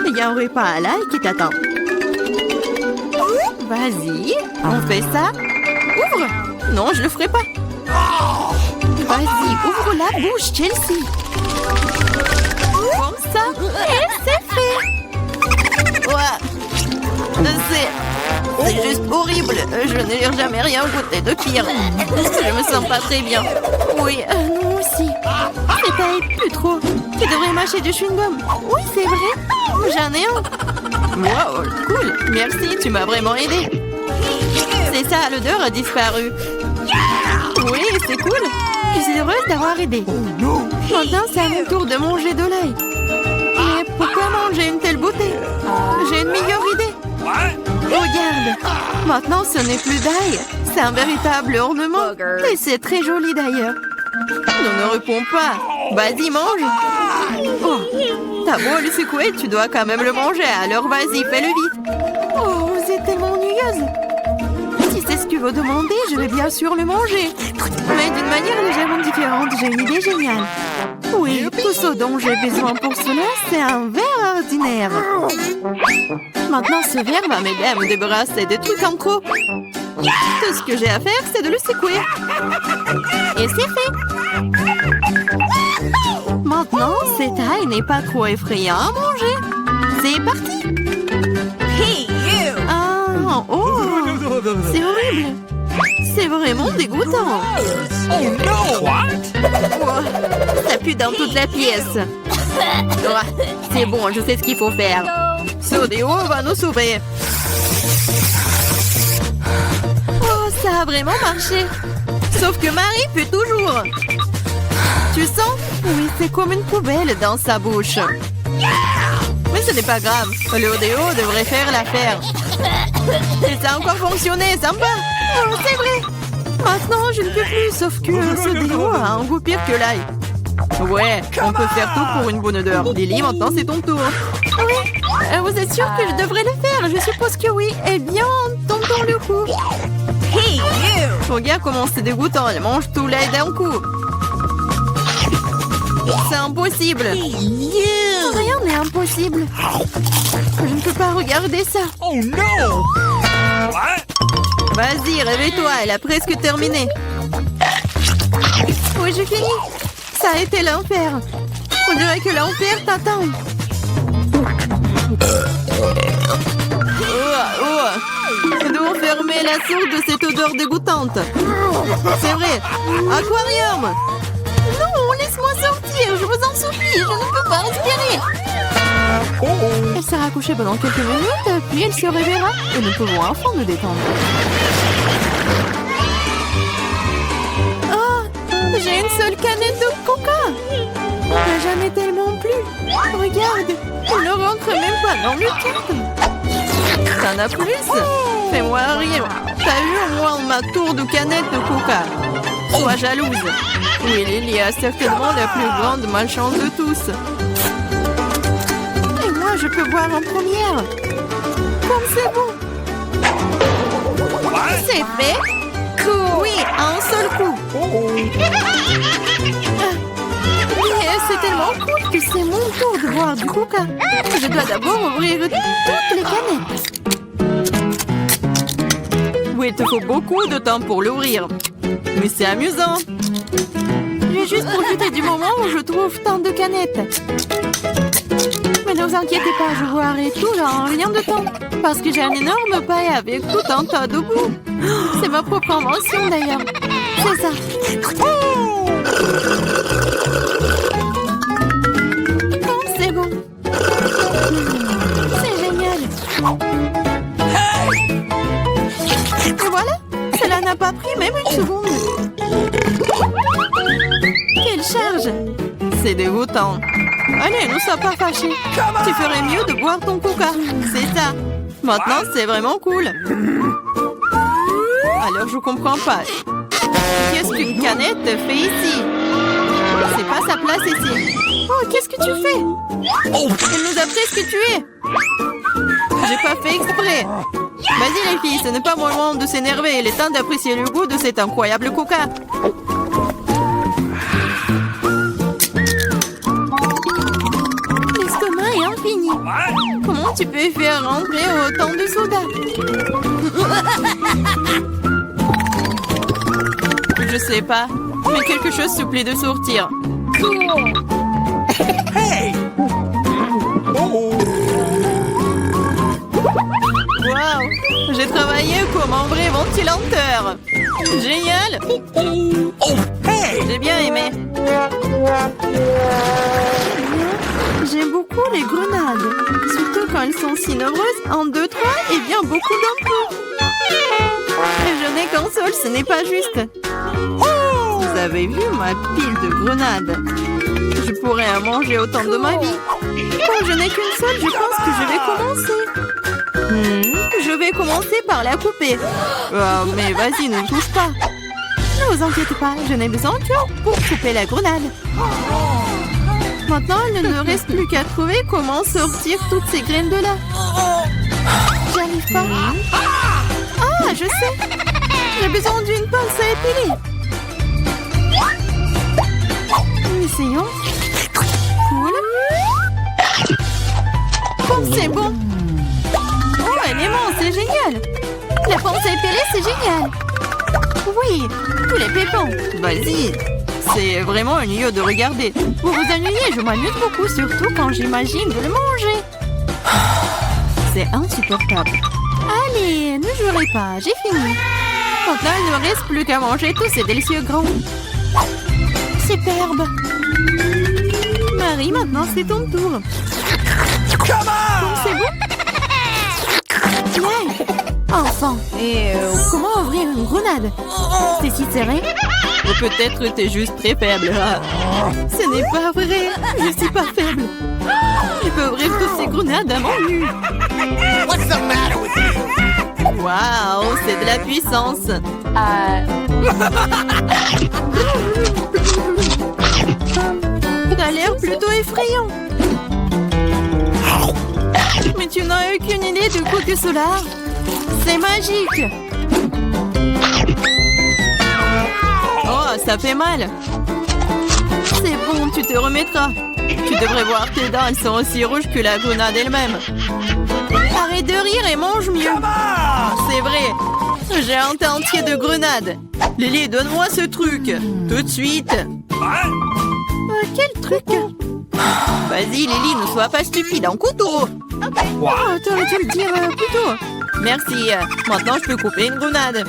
Il y a un repas à l'ail qui t'attend. Vas-y, on fait ça. Ouvre. Non, je le ferai pas. Vas-y, ouvre la bouche, Chelsea. Comme ça, et c'est fait. Ouais. C'est juste horrible. Je n'ai jamais rien goûté de pire. Je me sens pas très bien. Oui, nous aussi. C'est taille plus trop. Tu devrais mâcher du chewing-gum. Oui, c'est vrai. J'en ai un. Wow, cool. Merci, tu m'as vraiment aidé. C'est ça, l'odeur a disparu. Oui, c'est cool. Je suis heureuse d'avoir aidé. Maintenant, c'est à mon tour de manger de l'ail. Mais pourquoi manger une telle beauté? J'ai une meilleure idée. Regarde. Maintenant, ce n'est plus d'ail. C'est un véritable ornement. Et c'est très joli d'ailleurs. Ne réponds pas. Vas-y, mange. Oh, t'as beau le secouer, tu dois quand même le manger. Alors vas-y, fais-le vite. Oh, vous êtes tellement ennuyeuse. Si c'est ce que vous demandez, je vais bien sûr le manger. Mais d'une manière légèrement différente, j'ai une idée géniale. Oui, tout ce dont j'ai besoin pour cela, c'est un verre ordinaire. Maintenant, ce verre va m'aider à me débarrasser des trucs en trop. Tout ce que j'ai à faire, c'est de le secouer. Et c'est fait. Maintenant, cette taille n'est pas trop effrayant à manger. C'est parti. Ah, oh, c'est horrible. C'est vraiment dégoûtant. Oh no! What? Oh, ça pue dans toute la pièce. Oh, c'est bon, je sais ce qu'il faut faire. Ce déo va nous sauver. Oh, ça a vraiment marché. Sauf que Marie pue toujours. Tu sens? Oui, c'est comme une poubelle dans sa bouche. Mais ce n'est pas grave. Le déo devrait faire l'affaire. Et ça a encore fonctionné, sympa. Oh, c'est vrai. Maintenant, je ne peux plus, sauf que ce déo a un goût pire que l'ail. Ouais, on peut faire tout pour une bonne odeur. Lily, maintenant c'est ton tour. Oui, vous êtes sûr que je devrais le faire? Je suppose que oui. Eh bien, tentons le coup. Hey, you! Regarde comment c'est dégoûtant, elle mange tout l'ail d'un coup. C'est impossible. Rien n'est impossible. Je ne peux pas regarder ça. Oh no! What? Vas-y, réveille-toi, elle a presque terminé. Oui, j'ai fini. Ça a été l'enfer. On dirait que l'enfer t'attend. Nous devons fermer la source de cette odeur dégoûtante. C'est vrai. Aquarium. Non, laisse-moi sortir. Je vous en supplie. Je ne peux pas respirer. Elle sera couchée pendant quelques minutes, puis elle se réveillera et nous pouvons enfin nous détendre. Oh, j'ai une seule canette de coca. J'en ai tellement plus. Regarde, on ne rentre même pas dans le cadre. T'en as plus? Fais-moi rire. T'as eu au moins ma tour de canette de coca. Sois jalouse. Oui, Lily a certainement la plus grande malchance de tous. Et moi, je peux boire en première. Comme c'est bon. C'est fait. Oui, un seul coup. Mais c'est tellement cool que c'est mon tour de boire du coca. Je dois d'abord ouvrir toutes les canettes. Oui, il te faut beaucoup de temps pour l'ouvrir. Mais c'est amusant. J'ai juste profité du moment où je trouve tant de canettes. Mais ne vous inquiétez pas, je boirai tout là en rien de temps. Parce que j'ai un énorme paille avec tout un tas de goût. C'est ma propre invention d'ailleurs. C'est ça. Oh, c'est bon. C'est génial. Et voilà, cela n'a pas pris même une seconde. Quelle charge! C'est dégoûtant. Allez, ne sois pas fâchés. Tu ferais mieux de boire ton coca. C'est ça. Maintenant, c'est vraiment cool. Alors, je comprends pas. Qu'est-ce qu'une canette fait ici? C'est pas sa place ici. Oh, qu'est-ce que tu fais? Elle nous a presque tués. J'ai pas fait exprès. Vas-y les filles, ce n'est pas mon moment de s'énerver. Il est temps d'apprécier le goût de cet incroyable coca. L'estomac est infini. Comment tu peux faire rentrer autant de soda? Je sais pas, mais quelque chose supplie de sortir. Hey! Waouh! J'ai travaillé comme un vrai ventilateur. Génial! Oh, hey! J'ai bien aimé. J'aime beaucoup les grenades. Surtout quand elles sont si nombreuses. 1, 2, 3 et bien beaucoup d'un coup. Je n'ai qu'un seul, ce n'est pas juste. Vous avez vu ma pile de grenades? Je pourrais en manger autant de ma vie. Quand je n'ai qu'une seule, je pense que je vais commencer. Je vais commencer par la couper. Oh, mais vas-y, ne touche pas. Ne vous inquiétez pas, je n'ai besoin que pour couper la grenade. Maintenant, il ne reste plus qu'à trouver comment sortir toutes ces graines de là. J'y arrive pas. Ah, je sais. J'ai besoin d'une pince à épiler. Essayons. Cool. Oh, c'est bon. Oh, elle est immense, c'est génial. La pince à épiler, c'est génial. Oui, tous les pépins. Vas-y. C'est vraiment ennuyeux de regarder. Vous vous ennuyez, je m'amuse beaucoup, surtout quand j'imagine de le manger. C'est insupportable. Allez, ne jurez pas, j'ai fini. Maintenant, il ne reste plus qu'à manger tous ces délicieux grands. Superbe. Marie, maintenant c'est ton tour. C'est bon? Yay. Enfin. Et comment ouvrir une grenade? C'est si serré? Ou peut-être t'es juste très faible. Ce n'est pas vrai. Je suis pas faible. Je peux ouvrir toutes ces grenades à mon nu. What's the matter with you? Waouh, c'est de la puissance. T'as l'air plutôt effrayant. Mais tu n'as aucune idée du côté solar. C'est magique. Oh, ça fait mal. C'est bon, tu te remettras. Tu devrais voir tes dents, elles sont aussi rouges que la grenade elle-même. Arrête de rire et mange mieux. C'est vrai. J'ai un tas entier de grenades. Lily, donne-moi ce truc. Tout de suite. Quel truc? Vas-y, Lily, ne sois pas stupide. Un couteau. T'aurais dû le dire plus tôt. Merci. Maintenant, je peux couper une grenade.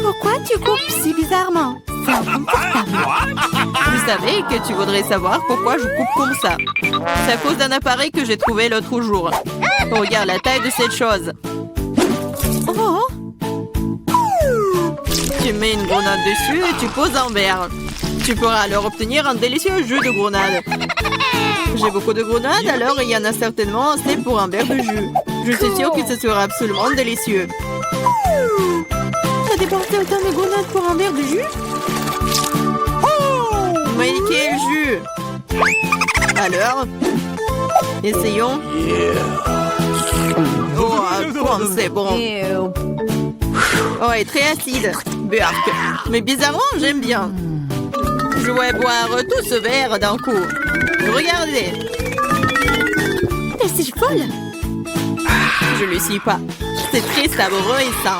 Pourquoi tu coupes si bizarrement? C'est inconfortable. Vous savez que tu voudrais savoir pourquoi je coupe comme ça. C'est à cause d'un appareil que j'ai trouvé l'autre jour. Regarde la taille de cette chose. Oh. Tu mets une grenade dessus et tu poses un verre. Tu pourras alors obtenir un délicieux jus de grenade. J'ai beaucoup de grenades, alors il y en a certainement assez pour un verre de jus. Je suis sûre que ce sera absolument délicieux. T'as dépensé autant de grenades pour un verre de jus? Mais quel jus! Alors, essayons. Oh, c'est bon. Oh, et très acide. Burk. Mais bizarrement, j'aime bien. Je vais boire tout ce verre d'un coup. Regardez. C'est folle. Je le suis pas. C'est très savoureux et sain.